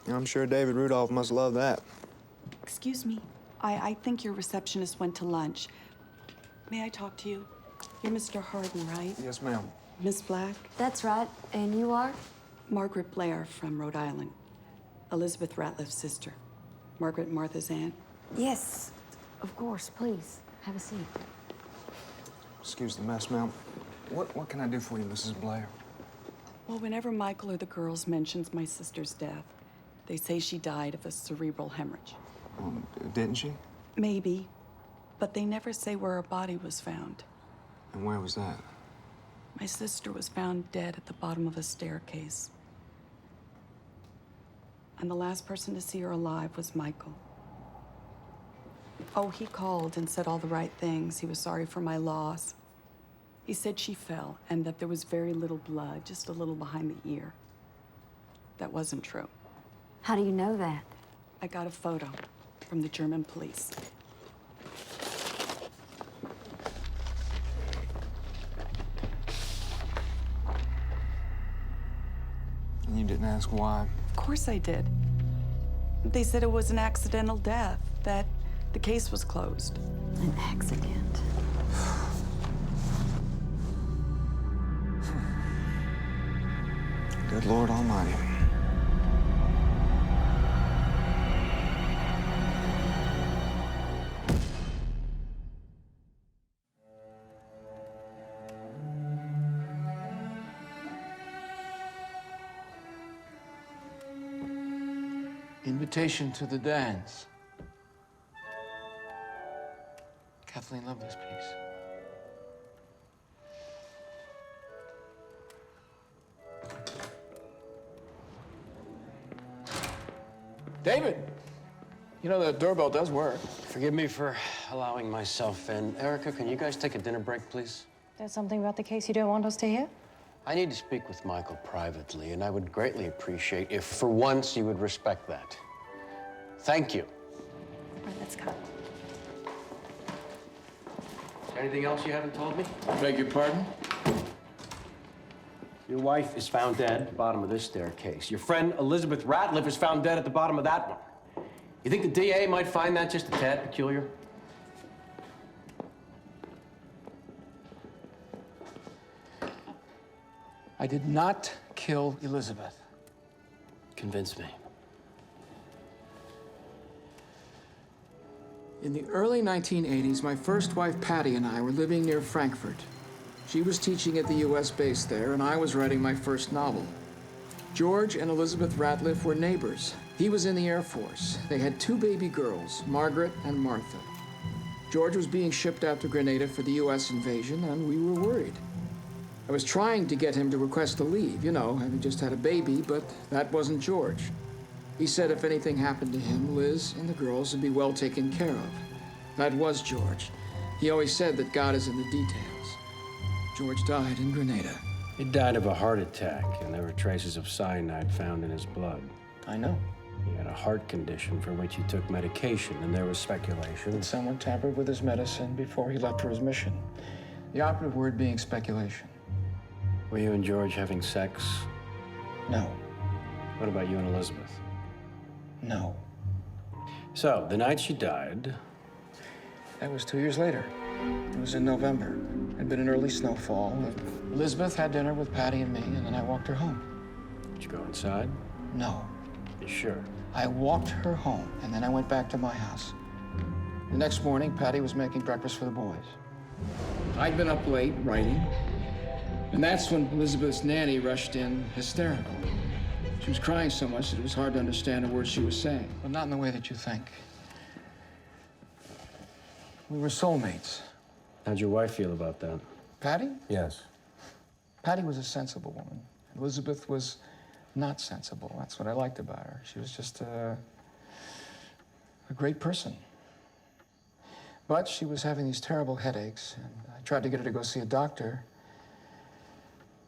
Speaker 23: I'm sure David Rudolph must love that.
Speaker 24: Excuse me. I think your receptionist went to lunch. May I talk to you? You're Mr. Harden, right?
Speaker 23: Yes, ma'am.
Speaker 24: Miss Black?
Speaker 21: That's right. And you are?
Speaker 24: Margaret Blair from Rhode Island. Elizabeth Ratliff's sister. Margaret and Martha's aunt.
Speaker 21: Yes, of course. Please, have a seat.
Speaker 23: Excuse the mess, ma'am. What can I do for you, Mrs. Blair?
Speaker 24: Well, whenever Michael or the girls mentions my sister's death, they say she died of a cerebral hemorrhage.
Speaker 23: Didn't she?
Speaker 24: Maybe, but they never say where her body was found.
Speaker 23: And where was that?
Speaker 24: My sister was found dead at the bottom of a staircase. And the last person to see her alive was Michael. Oh, he called and said all the right things. He was sorry for my loss. He said she fell and that there was very little blood, just a little behind the ear. That wasn't true.
Speaker 13: How do you know that?
Speaker 24: I got a photo from the German police.
Speaker 23: And you didn't ask why?
Speaker 24: Of course I did. They said it was an accidental death, that the case was closed.
Speaker 13: An accident.
Speaker 23: Good Lord Almighty.
Speaker 1: Invitation to the dance. Kathleen loved this piece. David, you know the doorbell does work.
Speaker 22: Forgive me for allowing myself in. Erica, can you guys take a dinner break, please?
Speaker 2: There's something about the case you don't want us to hear?
Speaker 22: I need to speak with Michael privately, and I would greatly appreciate if, for once, you would respect that. Thank you.
Speaker 2: All right, let's go.
Speaker 22: Anything else you haven't told me?
Speaker 1: Beg your pardon?
Speaker 22: Your wife is found dead at the bottom of this staircase. Your friend Elizabeth Ratliff is found dead at the bottom of that one. You think the DA might find that just a tad peculiar?
Speaker 1: I did not kill Elizabeth.
Speaker 22: Convince me.
Speaker 1: In the early 1980s, my first wife, Patty, and I were living near Frankfurt. She was teaching at the U.S. base there, and I was writing my first novel. George and Elizabeth Ratliff were neighbors. He was in the Air Force. They had 2 baby girls, Margaret and Martha. George was being shipped out to Grenada for the U.S. invasion, and we were worried. I was trying to get him to request a leave, you know, having just had a baby, but that wasn't George. He said if anything happened to him, Liz and the girls would be well taken care of. That was George. He always said that God is in the details. George died in Grenada.
Speaker 22: He died of a heart attack, and there were traces of cyanide found in his blood.
Speaker 1: I know.
Speaker 22: He had a heart condition for which he took medication, and there was speculation
Speaker 1: That someone tampered with his medicine before he left for his mission. The operative word being speculation.
Speaker 22: Were you and George having sex?
Speaker 1: No.
Speaker 22: What about you and Elizabeth?
Speaker 1: No.
Speaker 22: So, the night she died...
Speaker 1: That was 2 years later. It was in November. It had been an early snowfall. Elizabeth had dinner with Patty and me, and then I walked her home.
Speaker 22: Did you go inside?
Speaker 1: No.
Speaker 22: You sure?
Speaker 1: I walked her home, and then I went back to my house. The next morning, Patty was making breakfast for the boys. I'd been up late writing, and that's when Elizabeth's nanny rushed in hysterical. She was crying so much that it was hard to understand a word she was saying, but not in the way that you think. We were soulmates.
Speaker 22: How'd your wife feel about that?
Speaker 1: Patty?
Speaker 22: Yes.
Speaker 1: Patty was a sensible woman. Elizabeth was not sensible. That's what I liked about her. She was just a great person. But she was having these terrible headaches, and I tried to get her to go see a doctor,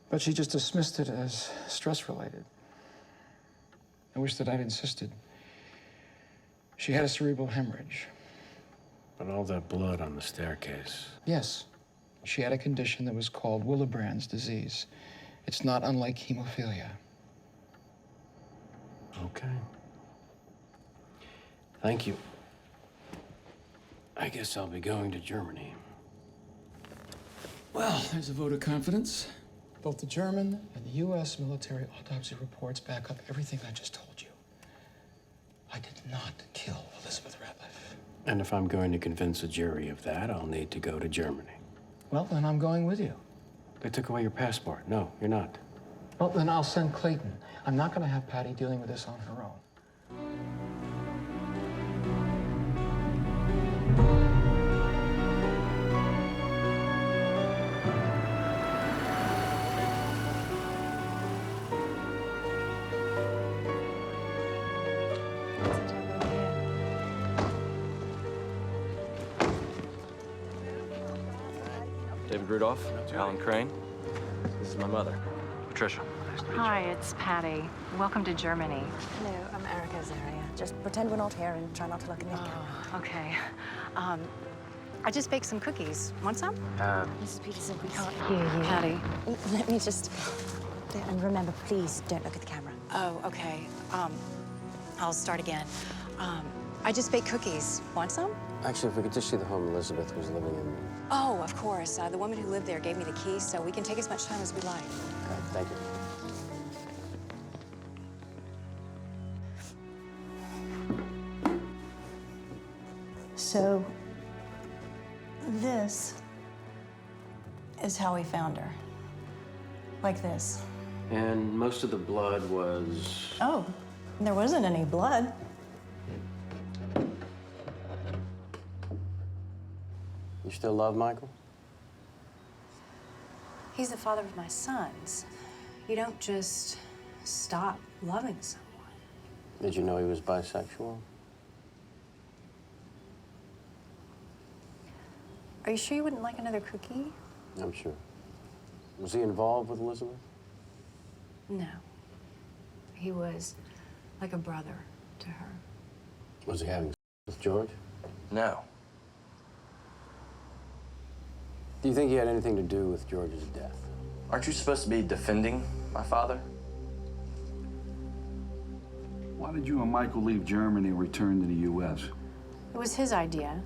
Speaker 1: but she just dismissed it as stress-related. I wish that I'd insisted. She had a cerebral hemorrhage.
Speaker 22: But all that blood on the staircase.
Speaker 1: Yes. She had a condition that was called Willebrand's disease. It's not unlike hemophilia.
Speaker 22: Okay. Thank you. I guess I'll be going to Germany.
Speaker 1: Well, there's a vote of confidence. Both the German and the U.S. military autopsy reports back up everything I just told you. I did not kill Elizabeth Ratliff.
Speaker 22: And if I'm going to convince a jury of that, I'll need to go to Germany.
Speaker 1: Well, then I'm going with you.
Speaker 22: They took away your passport. No, you're not.
Speaker 1: Well, then I'll send Clayton. I'm not going to have Patty dealing with this on her own.
Speaker 6: David Rudolph, Alan Crane. This is my mother, Patricia.
Speaker 7: Hi, it's Patty. Welcome to Germany.
Speaker 21: Hello, I'm Erica Azaria. Just pretend we're not here and try not to look in the camera.
Speaker 7: Okay. I just baked some cookies. Want some?
Speaker 21: Mrs. Peterson, we can't hear you.
Speaker 7: Patty.
Speaker 21: Let me just... And remember, please don't look at the camera.
Speaker 7: Oh, okay. I'll start again. I just baked cookies. Want some?
Speaker 22: Actually, if we could just see the home Elizabeth was living in.
Speaker 7: Oh, of course. The woman who lived there gave me the key, so we can take as much time as we like.
Speaker 22: Okay, thank you.
Speaker 7: So, this is how we found her. Like this.
Speaker 22: And most of the blood was.
Speaker 7: Oh, there wasn't any blood.
Speaker 22: You still love Michael?
Speaker 7: He's the father of my sons. You don't just stop loving someone.
Speaker 22: Did you know he was bisexual?
Speaker 7: Are you sure you wouldn't like another cookie?
Speaker 22: I'm sure. Was he involved with Elizabeth?
Speaker 7: No. He was like a brother to her.
Speaker 22: Was he having sex with George?
Speaker 6: No.
Speaker 22: Do you think he had anything to do with George's death?
Speaker 6: Aren't you supposed to be defending my father?
Speaker 4: Why did you and Michael leave Germany and return to the U.S.?
Speaker 7: It was his idea.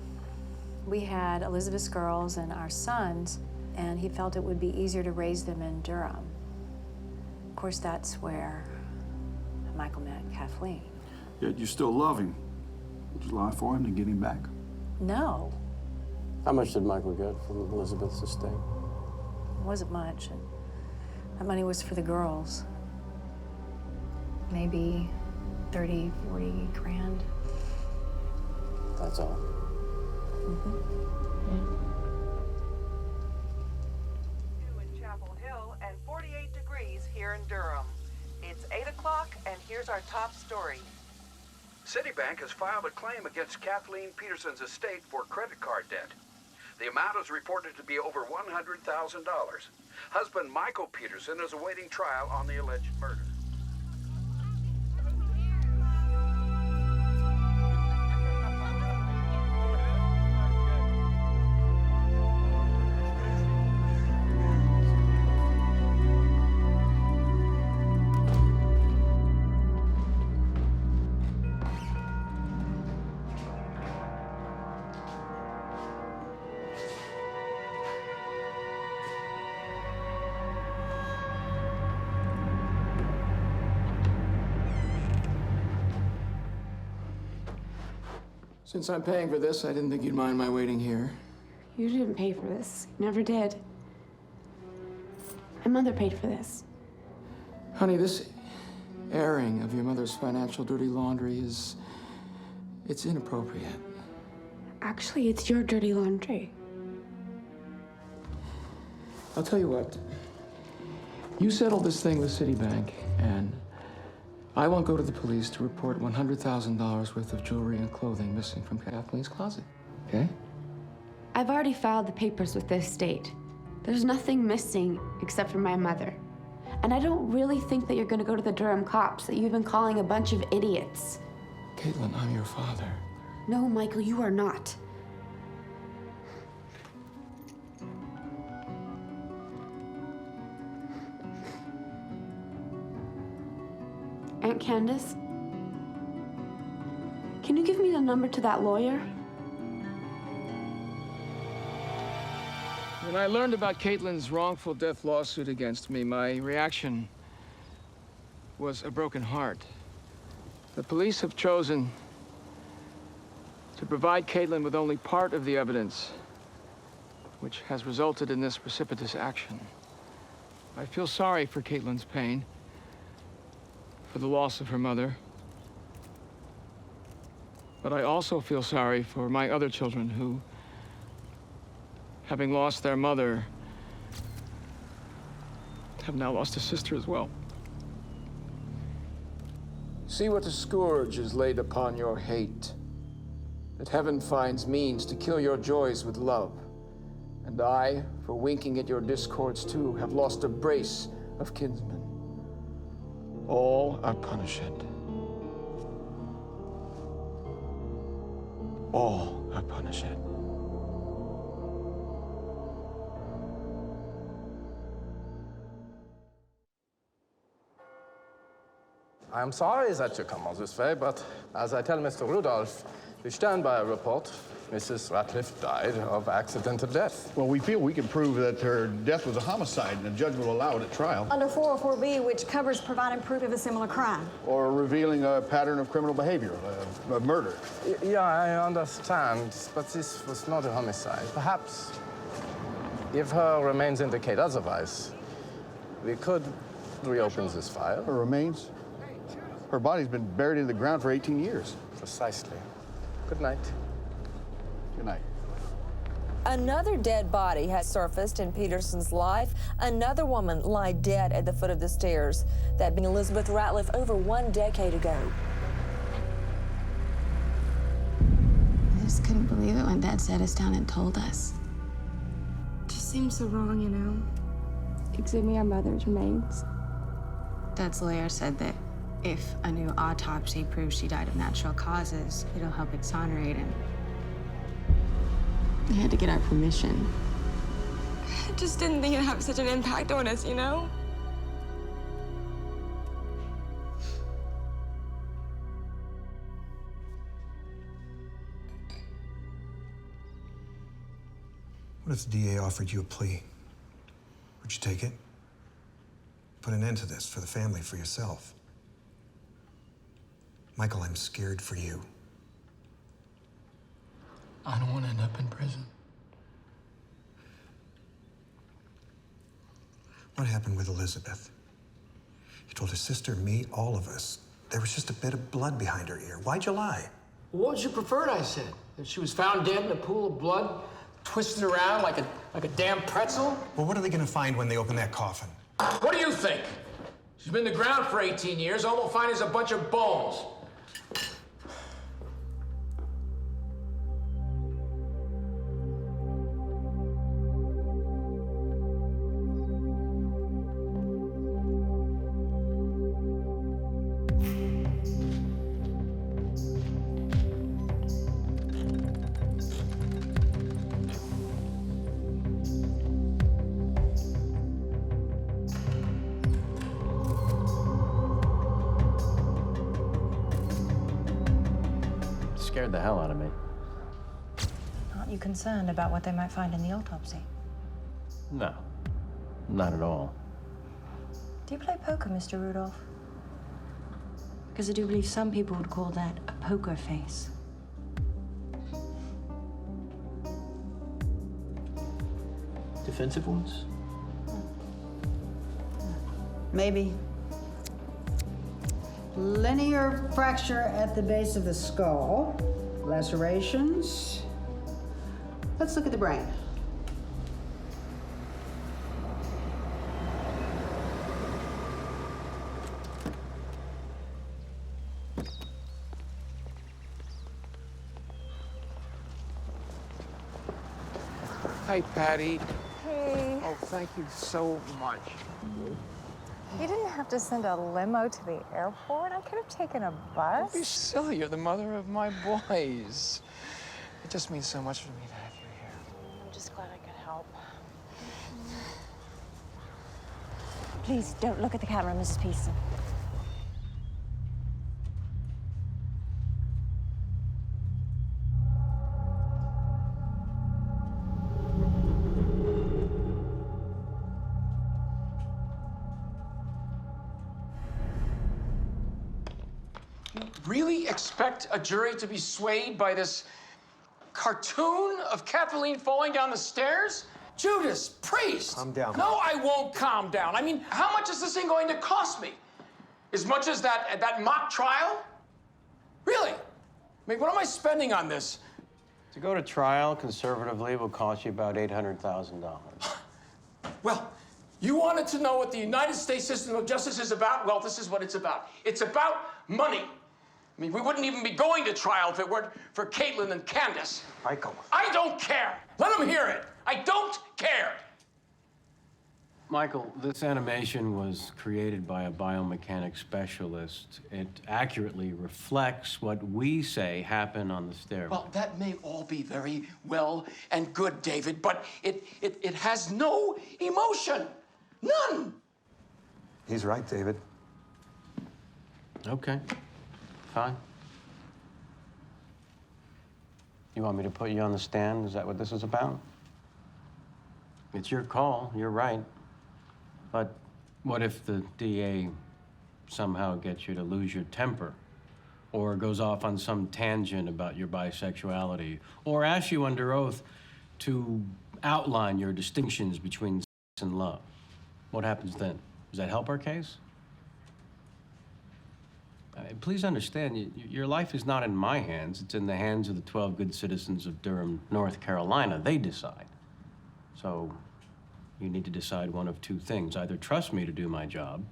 Speaker 7: We had Elizabeth's girls and our sons, and he felt it would be easier to raise them in Durham. Of course, that's where Michael met Kathleen.
Speaker 4: Yet you still love him. Would you lie for him to get him back?
Speaker 7: No,
Speaker 22: How much did Michael get from Elizabeth's estate?
Speaker 7: it wasn't much. And that money was for the girls. Maybe 30, 40 grand.
Speaker 22: That's all.
Speaker 8: In Chapel Hill and 48 degrees here in Durham. It's 8 o'clock, and here's our top story.
Speaker 14: Citibank has filed a claim against Kathleen Peterson's estate for credit card debt. The amount is reported to be over $100,000. Husband Michael Peterson is awaiting trial on the alleged murder.
Speaker 1: Since I'm paying for this, I didn't think you'd mind my waiting here.
Speaker 16: You didn't pay for this. You never did. My mother paid for this.
Speaker 1: Honey, this airing of your mother's financial dirty laundry it's inappropriate.
Speaker 16: Actually, it's your dirty laundry.
Speaker 1: I'll tell you what. You settled this thing with Citibank, and I won't go to the police to report $100,000 worth of jewelry and clothing missing from Kathleen's closet, okay?
Speaker 16: I've already filed the papers with the estate. There's nothing missing except for my mother. And I don't really think that you're gonna go to the Durham cops, that you've been calling a bunch of idiots.
Speaker 1: Caitlin, I'm your father.
Speaker 16: No, Michael, you are not. Aunt Candace, can you give me the number to that lawyer?
Speaker 1: When I learned about Caitlin's wrongful death lawsuit against me, my reaction was a broken heart. The police have chosen to provide Caitlin with only part of the evidence, which has resulted in this precipitous action. I feel sorry for Caitlin's pain, for the loss of her mother. But I also feel sorry for my other children who, having lost their mother, have now lost a sister as well. See what a scourge is laid upon your hate, that heaven finds means to kill your joys with love, And I, for winking at your discords too, have lost a brace of kinsmen. All are punished. All are punished.
Speaker 3: I'm sorry that you come all this way, but as I tell Mr. Rudolph, we stand by a report. Mrs. Ratliff died of accidental death.
Speaker 4: Well, we feel we can prove that her death was a homicide, and the judge will allow it at trial.
Speaker 5: Under 404B, which covers providing proof of a similar crime.
Speaker 4: Or revealing a pattern of criminal behavior, a murder.
Speaker 3: Yeah, I understand, but this was not a homicide. Perhaps, if her remains indicate otherwise, we could reopen this file.
Speaker 4: Her remains? Her body's been buried in the ground for 18 years.
Speaker 3: Precisely. Good night.
Speaker 4: Good night.
Speaker 15: Another dead body has surfaced in Peterson's life. Another woman lied dead at the foot of the stairs. That being Elizabeth Ratliff over 1 decade ago.
Speaker 18: I just couldn't believe it when Dad sat us down and told us.
Speaker 10: It just seems so wrong, you know?
Speaker 16: Exhuming our mother's remains.
Speaker 2: Dad's lawyer said that if a new autopsy proves she died of natural causes, it'll help exonerate him. I had to get our permission.
Speaker 10: I just didn't think it'd have such an impact on us, you know?
Speaker 11: What if the DA offered you a plea? Would you take it? Put an end to this for the family, for yourself. Michael, I'm scared for you.
Speaker 1: I don't want to end up in prison.
Speaker 11: What happened with Elizabeth? You told her sister, me, all of us. There was just a bit of blood behind her ear. Why'd you lie?
Speaker 1: What was your preferred, I said? That she was found dead in a pool of blood, twisted around like a damn pretzel?
Speaker 11: Well, what are they gonna find when they open that coffin?
Speaker 1: What do you think? She's been in the ground for 18 years. All they'll find is a bunch of bones.
Speaker 6: Scared the hell out of me.
Speaker 2: Aren't you concerned about what they might find in the autopsy?
Speaker 6: No, not at all.
Speaker 2: Do you play poker, Mr. Rudolph? Because I do believe some people would call that a poker face.
Speaker 6: Defensive ones?
Speaker 19: Maybe. Linear fracture at the base of the skull. Lacerations. Let's look at the brain.
Speaker 1: Hi, Patty.
Speaker 8: Hey.
Speaker 1: Oh, thank you so much.
Speaker 8: You didn't have to send a limo to the airport. I could have taken a bus.
Speaker 1: Don't be silly. You're the mother of my boys. It just means so much for me to have you here.
Speaker 8: I'm just glad I could help.
Speaker 2: Please, don't look at the camera, Mrs. Peterson.
Speaker 1: Really expect a jury to be swayed by this cartoon of Kathleen falling down the stairs? Judas Priest!
Speaker 11: Calm down.
Speaker 1: No, I won't calm down. I mean, how much is this thing going to cost me? As much as that mock trial? Really? I mean, what am I spending on this?
Speaker 22: To go to trial conservatively will cost you about $800,000.
Speaker 1: Well, you wanted to know what the United States system of justice is about? Well, this is what it's about. It's about money. I mean, we wouldn't even be going to trial if it weren't for Caitlin and Candace.
Speaker 11: Michael.
Speaker 1: I don't care. Let them hear it.
Speaker 9: I don't care!
Speaker 22: Michael, this animation was created by a biomechanics specialist. It accurately reflects what we say happened on the stairway.
Speaker 9: Well, that may all be very well and good, David, but it has no emotion. None.
Speaker 11: He's right, David.
Speaker 22: Okay, fine. You want me to put you on the stand? Is that what this is about? It's your call, you're right. But what if the DA somehow gets you to lose your temper, or goes off on some tangent about your bisexuality, or asks you under oath to outline your distinctions between sex and love? What happens then? Does that help our case? Please understand, your life is not in my hands. It's in the hands of the 12 good citizens of Durham, North Carolina. They decide. So you need to decide one of two things. Either trust me to do my job,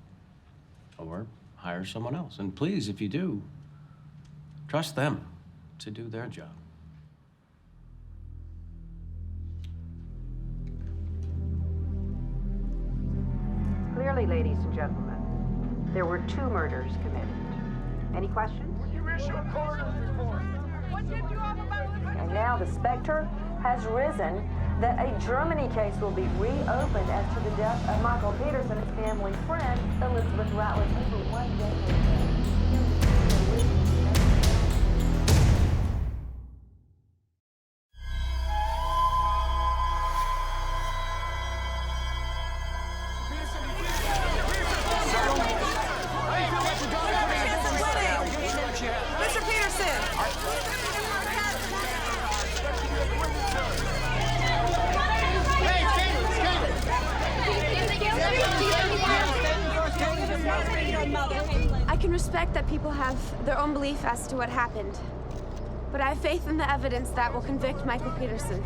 Speaker 22: or hire someone else. And please, if you do, trust them to do their job.
Speaker 8: Clearly, ladies and gentlemen, there were 2 murders committed. Any questions?
Speaker 15: And now the specter has risen that a Germany case will be reopened as to the death of Michael Peterson's family friend, Elizabeth Ratliff, over 1 decade ago.
Speaker 8: Mr. Peterson!
Speaker 16: I can respect that people have their own belief as to what happened, but I have faith in the evidence that will convict Michael Peterson.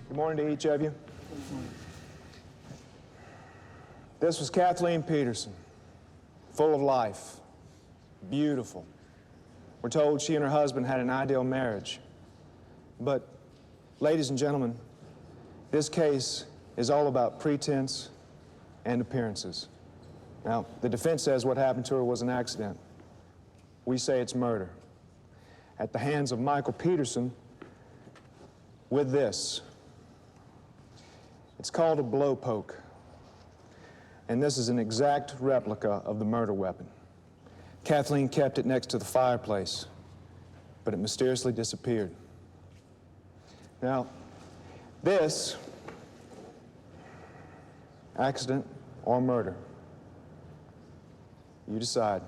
Speaker 23: Good morning to each of you. This was Kathleen Peterson, full of life, beautiful. We're told she and her husband had an ideal marriage. But, ladies and gentlemen, this case is all about pretense and appearances. Now, the defense says what happened to her was an accident. We say it's murder. At the hands of Michael Peterson with this. It's called a blowpoke, and this is an exact replica of the murder weapon. Kathleen kept it next to the fireplace, but it mysteriously disappeared. Now, this, accident or murder, you decide.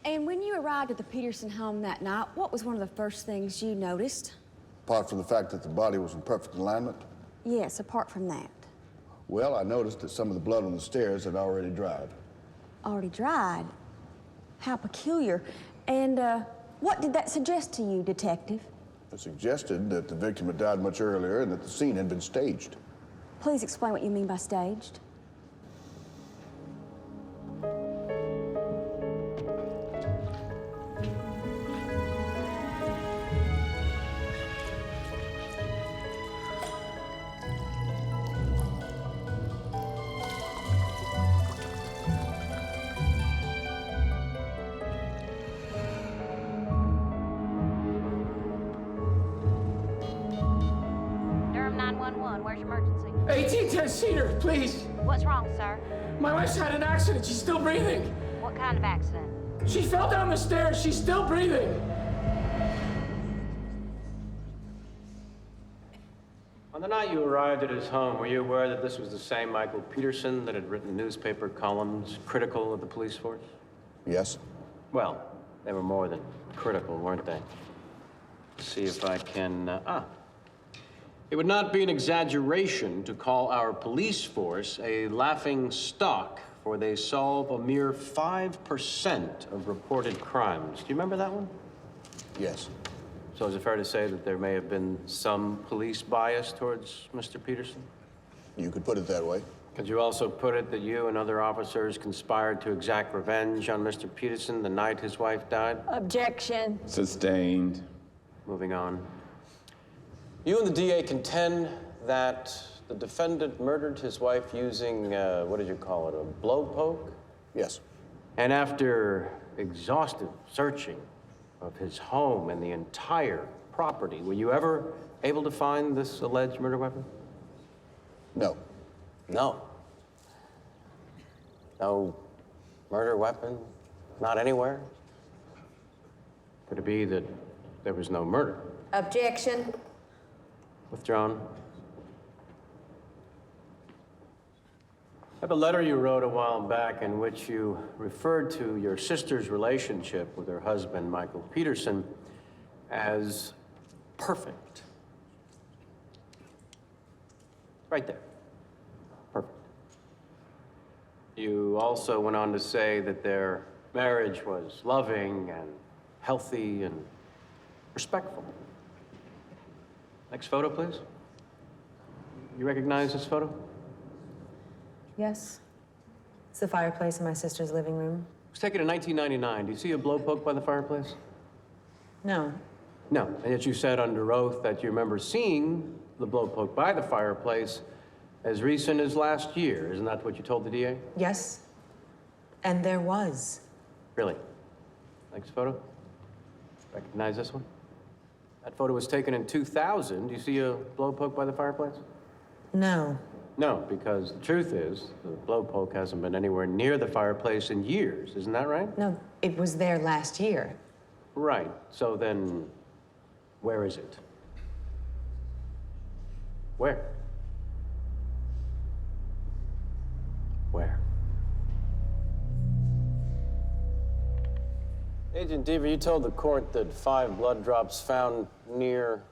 Speaker 5: And when you arrived at the Peterson home that night, what was one of the first things you noticed?
Speaker 12: Apart from the fact that the body was in perfect alignment?
Speaker 5: Yes, apart from that.
Speaker 12: Well, I noticed that some of the blood on the stairs had already dried.
Speaker 5: Already dried? How peculiar. And what did that suggest to you, Detective?
Speaker 12: It suggested that the victim had died much earlier and that the scene had been staged.
Speaker 5: Please explain what you mean by staged.
Speaker 17: Durham 911, where's your emergency?
Speaker 1: 1810 Cedar, please.
Speaker 17: What's wrong, sir?
Speaker 1: My wife's had an accident. She's still breathing.
Speaker 17: What kind of accident?
Speaker 1: She fell down the stairs. She's still breathing.
Speaker 22: On the night you arrived at his home, were you aware that this was the same Michael Peterson that had written newspaper columns critical of the police force?
Speaker 12: Yes.
Speaker 22: Well, they were more than critical, weren't they? See if I can, It would not be an exaggeration to call our police force a laughing stock, for they solve a mere 5% of reported crimes. Do you remember that one?
Speaker 12: Yes.
Speaker 22: So is it fair to say that there may have been some police bias towards Mr. Peterson?
Speaker 12: You could put it that way.
Speaker 22: Could you also put it that you and other officers conspired to exact revenge on Mr. Peterson the night his wife died?
Speaker 5: Objection.
Speaker 22: Sustained. Moving on. You and the DA contend that the defendant murdered his wife using, what did you call it, a blowpoke?
Speaker 12: Yes.
Speaker 22: And after exhaustive searching of his home and the entire property, were you ever able to find this alleged murder weapon?
Speaker 12: No.
Speaker 22: No. No murder weapon? Not anywhere? Could it be that there was no murder?
Speaker 5: Objection.
Speaker 22: Withdrawn. I have a letter you wrote a while back in which you referred to your sister's relationship with her husband, Michael Peterson, as perfect. Right there. Perfect. You also went on to say that their marriage was loving and healthy and respectful. Next photo, please. You recognize this photo?
Speaker 7: Yes. It's the fireplace in my sister's living room.
Speaker 22: It was taken in 1999. Do you see a blowpoke by the fireplace?
Speaker 7: No.
Speaker 22: No, and yet you said under oath that you remember seeing the blowpoke by the fireplace as recent as last year. Isn't that what you told the DA?
Speaker 7: Yes. And there was.
Speaker 22: Really? Next photo. Recognize this one? That photo was taken in 2000. Do you see a blowpoke by the fireplace?
Speaker 7: No.
Speaker 22: No, because the truth is, the blowpoke hasn't been anywhere near the fireplace in years. Isn't that right?
Speaker 7: No, it was there last year.
Speaker 22: Right. So then, where is it? Where? Where? Agent Deaver, you told the court that 5 blood drops found near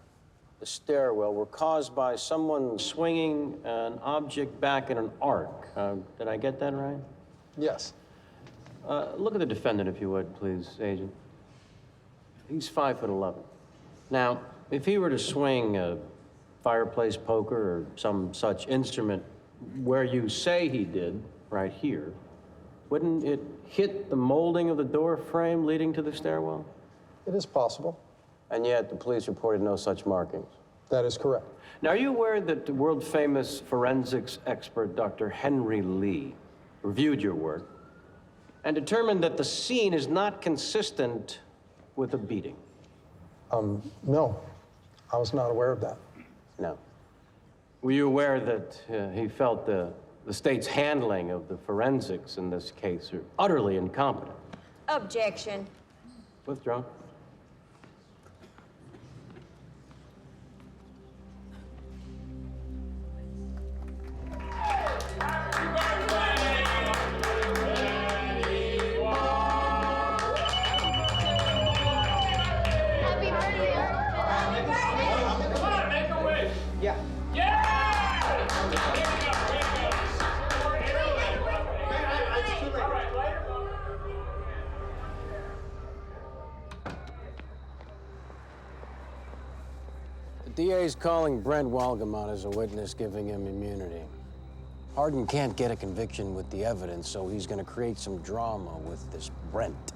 Speaker 22: the stairwell were caused by someone swinging an object back in an arc. Did I get that right?
Speaker 23: Yes.
Speaker 22: Look at the defendant, if you would, please, Agent. He's 5'11". Now, if he were to swing a fireplace poker or some such instrument where you say he did, right here, wouldn't it hit the molding of the door frame leading to the stairwell?
Speaker 23: It is possible.
Speaker 22: And yet the police reported no such markings.
Speaker 23: That is correct.
Speaker 22: Now, are you aware that the world-famous forensics expert, Dr. Henry Lee, reviewed your work and determined that the scene is not consistent with a beating?
Speaker 23: No. I was not aware of that.
Speaker 22: No. Were you aware that he felt the state's handling of the forensics in this case are utterly incompetent?
Speaker 5: Objection.
Speaker 22: Withdrawn. The DA's calling Brent Walgamot as a witness, giving him immunity. Hardin can't get a conviction with the evidence, so he's gonna create some drama with this Brent.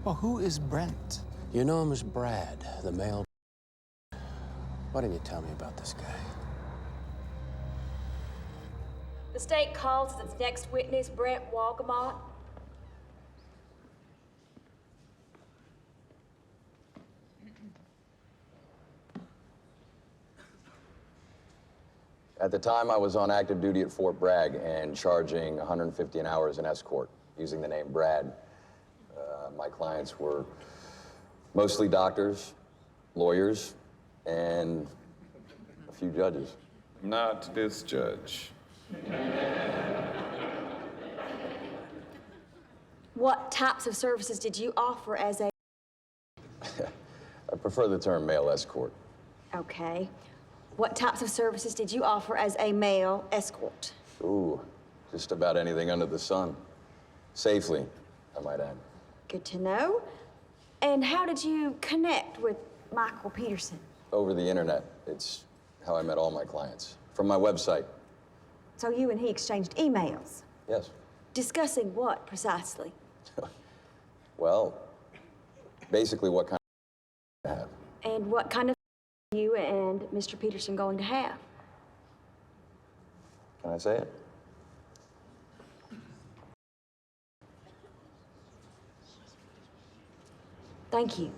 Speaker 1: Well, who is Brent?
Speaker 22: You know him as Brad, the male. Why didn't you tell me about this guy?
Speaker 5: The state calls its next witness Brent Walgamot.
Speaker 13: At the time, I was on active duty at Fort Bragg and charging 150 an hour as an escort, using the name Brad. My clients were mostly doctors, lawyers, and a few judges.
Speaker 20: Not this judge.
Speaker 5: What types of services did you offer as a...
Speaker 13: I prefer the term male escort.
Speaker 5: Okay. What types of services did you offer as a male escort?
Speaker 13: Ooh, just about anything under the sun. Safely, I might add.
Speaker 5: Good to know. And how did you connect with Michael Peterson?
Speaker 13: Over the internet. It's how I met all my clients. From my website.
Speaker 5: So you and he exchanged emails?
Speaker 13: Yes.
Speaker 5: Discussing what, precisely?
Speaker 13: Well, basically what kind of have.
Speaker 5: And what kind of are you and Mr. Peterson going to have?
Speaker 13: Can I say it?
Speaker 5: Thank you.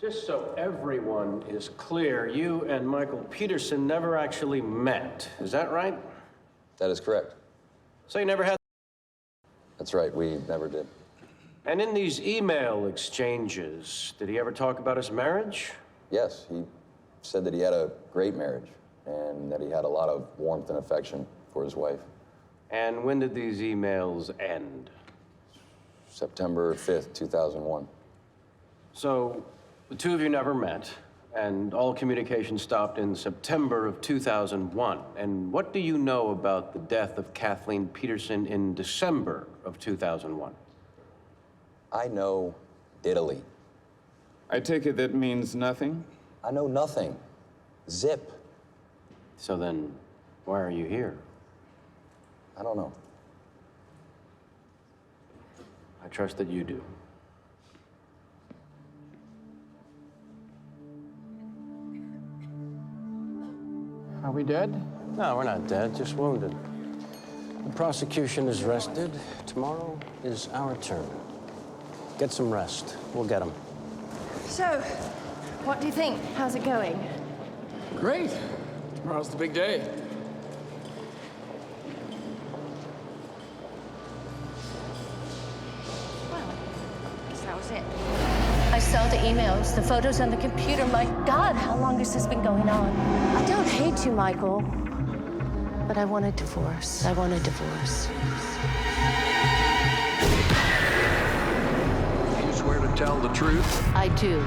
Speaker 22: Just so everyone is clear, you and Michael Peterson never actually met. Is that right?
Speaker 13: That is correct.
Speaker 22: So you never had...
Speaker 13: That's right, we never did.
Speaker 22: And in these email exchanges, did he ever talk about his marriage?
Speaker 13: Yes, he said that he had a great marriage and that he had a lot of warmth and affection for his wife.
Speaker 22: And when did these emails end?
Speaker 13: September 5th, 2001.
Speaker 22: So the two of you never met, and all communication stopped in September of 2001. And what do you know about the death of Kathleen Peterson in December of 2001?
Speaker 13: I know diddly.
Speaker 20: I take it that means nothing?
Speaker 13: I know nothing. Zip.
Speaker 22: So then, why are you here?
Speaker 13: I don't know.
Speaker 22: I trust that you do.
Speaker 1: Are we dead?
Speaker 22: No, we're not dead, just wounded. The prosecution is rested. Tomorrow is our turn. Get some rest. We'll get them.
Speaker 3: So, what do you think? How's it going?
Speaker 1: Great. Tomorrow's the big day.
Speaker 3: That was it. I saw the emails, the photos on the computer. My God, how long has this been going on? I don't hate you, Michael, but I want a divorce. I want a divorce.
Speaker 9: You swear to tell the truth?
Speaker 3: I do.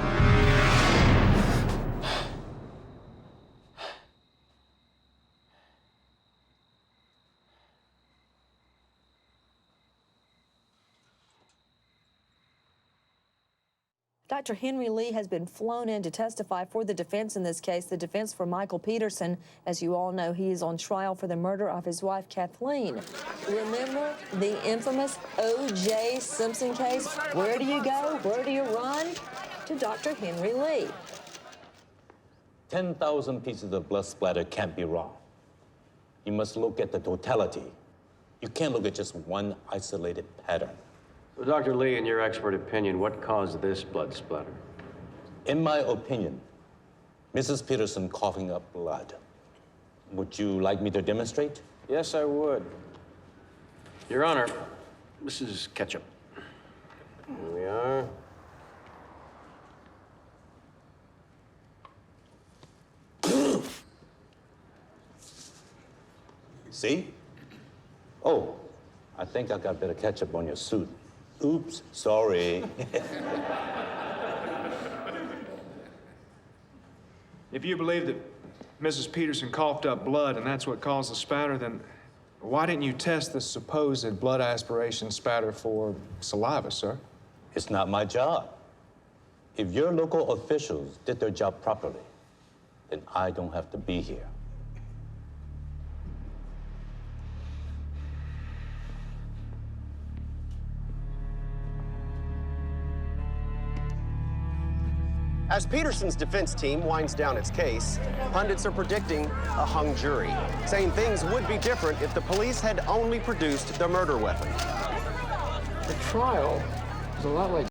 Speaker 15: Dr. Henry Lee has been flown in to testify for the defense in this case, the defense for Michael Peterson. As you all know, he is on trial for the murder of his wife, Kathleen. Remember the infamous O.J. Simpson case? Where do you go? Where do you run? To Dr. Henry Lee.
Speaker 14: 10,000 pieces of blood splatter can't be wrong. You must look at the totality. You can't look at just one isolated pattern.
Speaker 22: So, Dr. Lee, in your expert opinion, what caused this blood splatter?
Speaker 14: In my opinion, Mrs. Peterson coughing up blood. Would you like me to demonstrate?
Speaker 22: Yes, I would. Your Honor, this is ketchup. Here we are.
Speaker 14: See? Oh, I think I got a bit of ketchup on your suit. Oops, sorry.
Speaker 23: If you believe that Mrs. Peterson coughed up blood and that's what caused the spatter, then why didn't you test the supposed blood aspiration spatter for saliva, sir?
Speaker 14: It's not my job. If your local officials did their job properly, then I don't have to be here.
Speaker 21: As Peterson's defense team winds down its case, pundits are predicting a hung jury, saying things would be different if the police had only produced the murder weapon.
Speaker 1: The trial was a lot like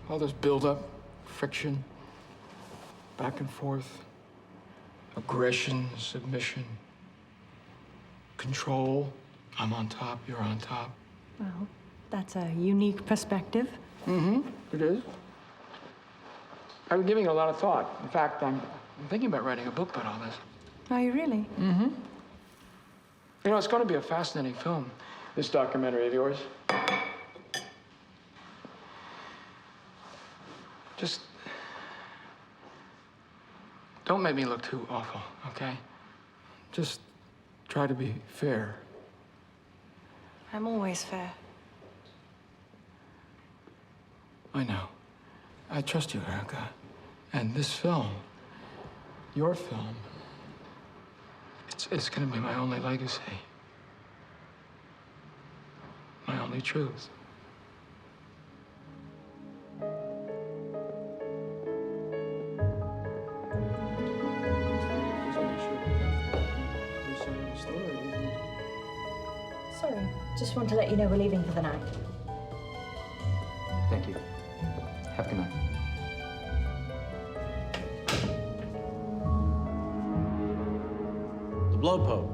Speaker 1: all this build-up, friction, back and forth, aggression, submission, control. I'm on top, you're on top.
Speaker 3: Well, that's a unique perspective.
Speaker 1: Mm-hmm, it is. I've been giving it a lot of thought. In fact, I'm thinking about writing a book about all this.
Speaker 3: Are you really?
Speaker 1: Mm-hmm. You know, it's going to be a fascinating film, this documentary of yours. Just don't make me look too awful, okay? Just try to be fair.
Speaker 4: I'm always fair.
Speaker 1: I know. I trust you, Erica. And this film, your film, it's gonna be my only legacy. My only truth.
Speaker 4: Sorry, just want to let you know we're leaving for the night.
Speaker 1: Thank you. Have a good night.
Speaker 22: The blowpoke,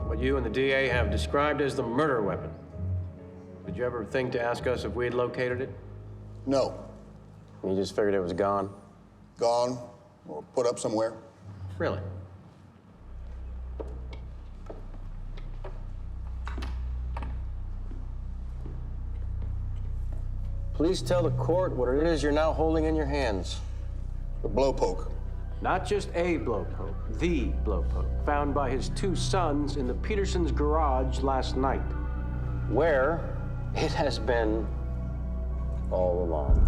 Speaker 22: what you and the DA have described as the murder weapon. Did you ever think to ask us if we had located it?
Speaker 12: No.
Speaker 22: You just figured it was gone?
Speaker 12: Gone or put up somewhere.
Speaker 22: Really? Please tell the court what it is you're now holding in your hands.
Speaker 12: The blowpoke.
Speaker 22: Not just a blowpoke, the blowpoke, found by his two sons in the Petersons' garage last night, where it has been all along.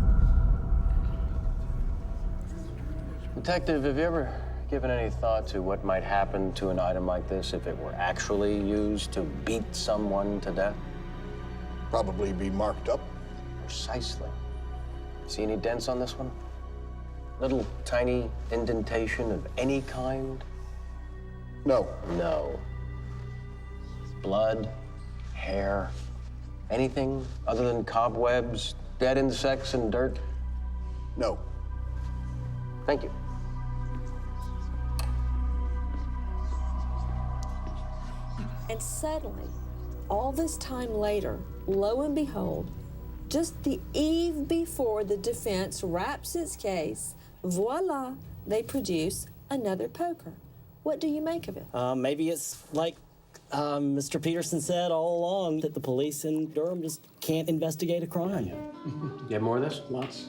Speaker 22: Detective, have you ever given any thought to what might happen to an item like this if it were actually used to beat someone to death?
Speaker 12: Probably be marked up.
Speaker 22: Precisely. See any dents on this one? Little tiny indentation of any kind?
Speaker 12: No.
Speaker 22: No. Blood, hair, anything other than cobwebs, dead insects, and dirt?
Speaker 12: No.
Speaker 22: Thank you.
Speaker 15: And suddenly, all this time later, lo and behold, just the eve before the defense wraps its case, voila, they produce another poker. What do you make of it?
Speaker 10: Maybe it's like Mr. Peterson said all along, that the police in Durham just can't investigate a crime.
Speaker 22: You have more of this?
Speaker 18: Lots.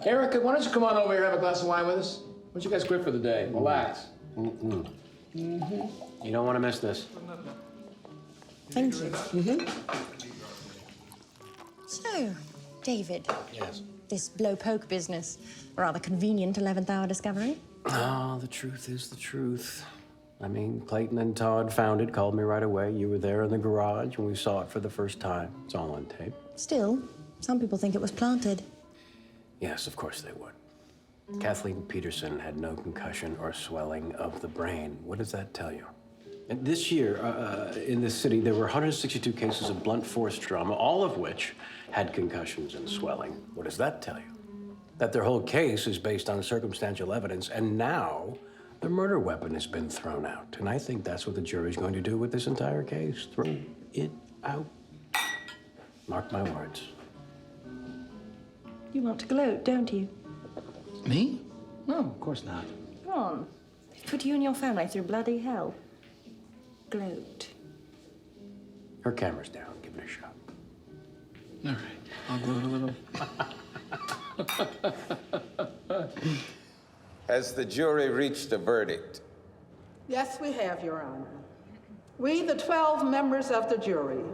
Speaker 18: Erica, why don't you come on over here and have a glass of wine with us? Why don't you guys quit for the day? Relax.
Speaker 22: You don't want to miss this.
Speaker 5: Thank you. So, David.
Speaker 22: Yes.
Speaker 5: This blow-poke business, rather convenient 11th hour discovery.
Speaker 22: Oh, the truth is the truth. I mean, Clayton and Todd found it, called me right away. You were there in the garage, and we saw it for the first time. It's all on tape.
Speaker 5: Still, some people think it was planted.
Speaker 22: Yes, of course they would. Kathleen Peterson had no concussion or swelling of the brain. What does that tell you? And this year, in this city, there were 162 cases of blunt force trauma, all of which had concussions and swelling. What does that tell you? That their whole case is based on circumstantial evidence, and now the murder weapon has been thrown out. And I think that's what the jury's going to do with this entire case. Throw it out. Mark my words.
Speaker 4: You want to gloat, don't you?
Speaker 1: Me? No, of course not.
Speaker 4: Come on. They put you and your family through bloody hell. Gloat.
Speaker 22: Her camera's down. Give it a shot.
Speaker 1: All right, I'll gloat a little.
Speaker 24: Has the jury reached a verdict?
Speaker 25: Yes, we have, Your Honor. We, the 12 members of the jury,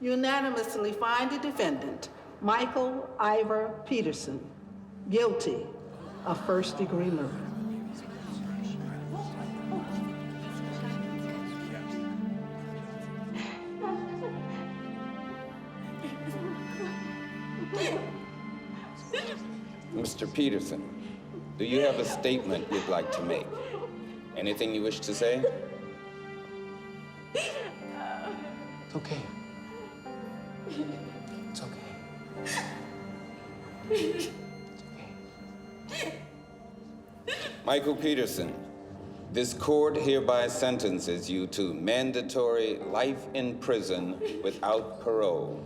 Speaker 25: unanimously find the defendant, Michael Ivor Peterson, guilty of first-degree murder.
Speaker 24: Mr. Peterson, do you have a statement you'd like to make? Anything you wish to say?
Speaker 1: It's okay. It's okay. It's okay.
Speaker 24: Michael Peterson, this court hereby sentences you to mandatory life in prison without parole.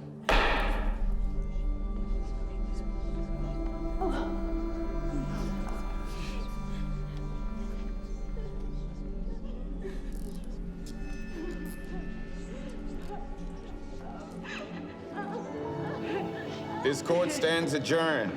Speaker 24: This court stands adjourned.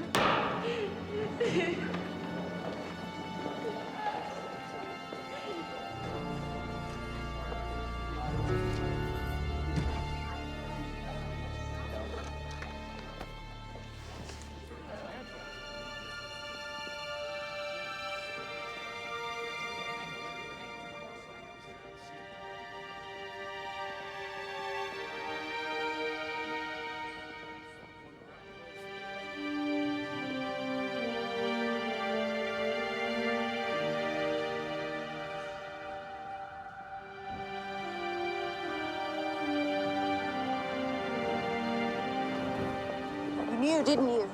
Speaker 5: knew, didn't you?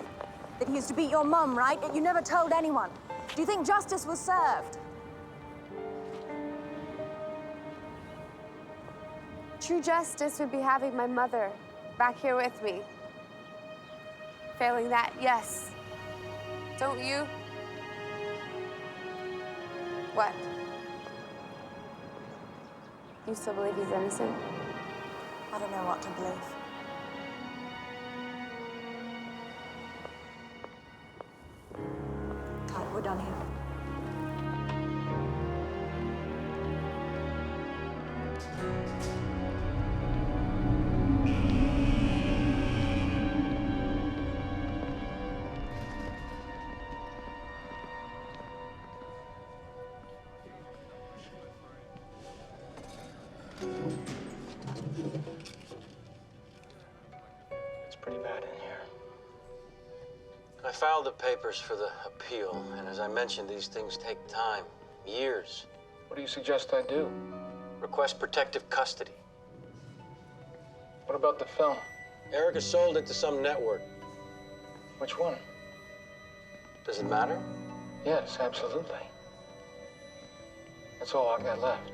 Speaker 5: That he used to beat your mum, right? Yet you never told anyone. Do you think justice was served?
Speaker 16: True justice would be having my mother back here with me. Failing that, yes. Don't you? What? You still believe he's innocent?
Speaker 5: I don't know what to believe. Right, we're done here.
Speaker 22: It's pretty bad in here. I filed the papers for the appeal, and as I mentioned, these things take time, years.
Speaker 1: What do you suggest I do?
Speaker 22: Request protective custody.
Speaker 1: What about the film?
Speaker 22: Erica sold it to some network.
Speaker 1: Which one?
Speaker 22: Does it matter?
Speaker 1: Yes, absolutely. That's all I got left.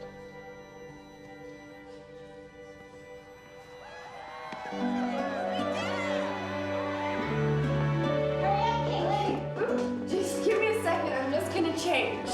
Speaker 16: Just give me a second, I'm just gonna change.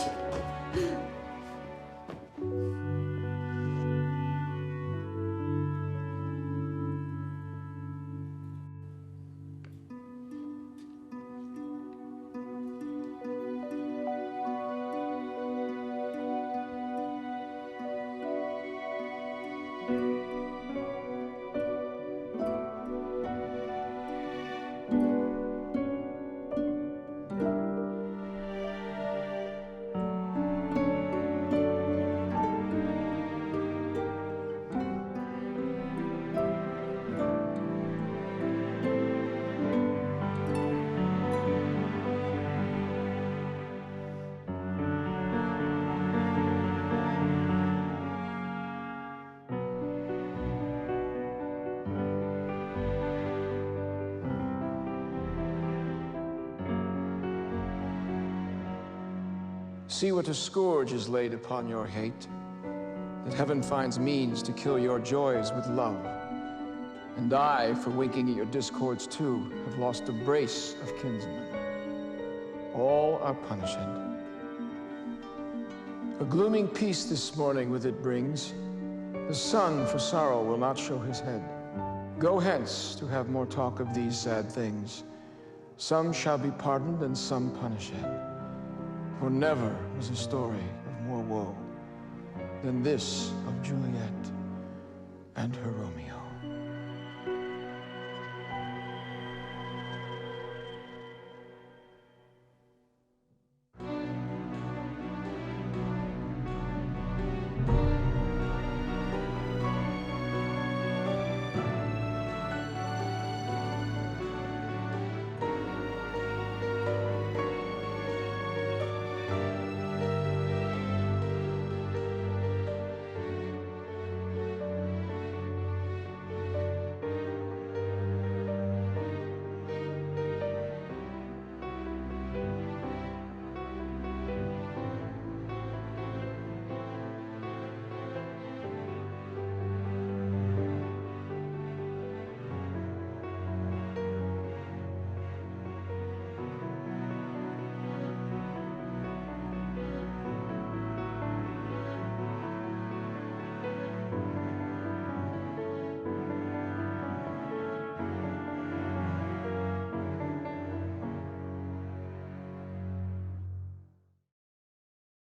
Speaker 1: See what a scourge is laid upon your hate, that heaven finds means to kill your joys with love. And I, for winking at your discords too, have lost a brace of kinsmen. All are punished. A glooming peace this morning with it brings. The sun for sorrow will not show his head. Go hence to have more talk of these sad things. Some shall be pardoned and some punished. For never was a story of more woe than this of Juliet and her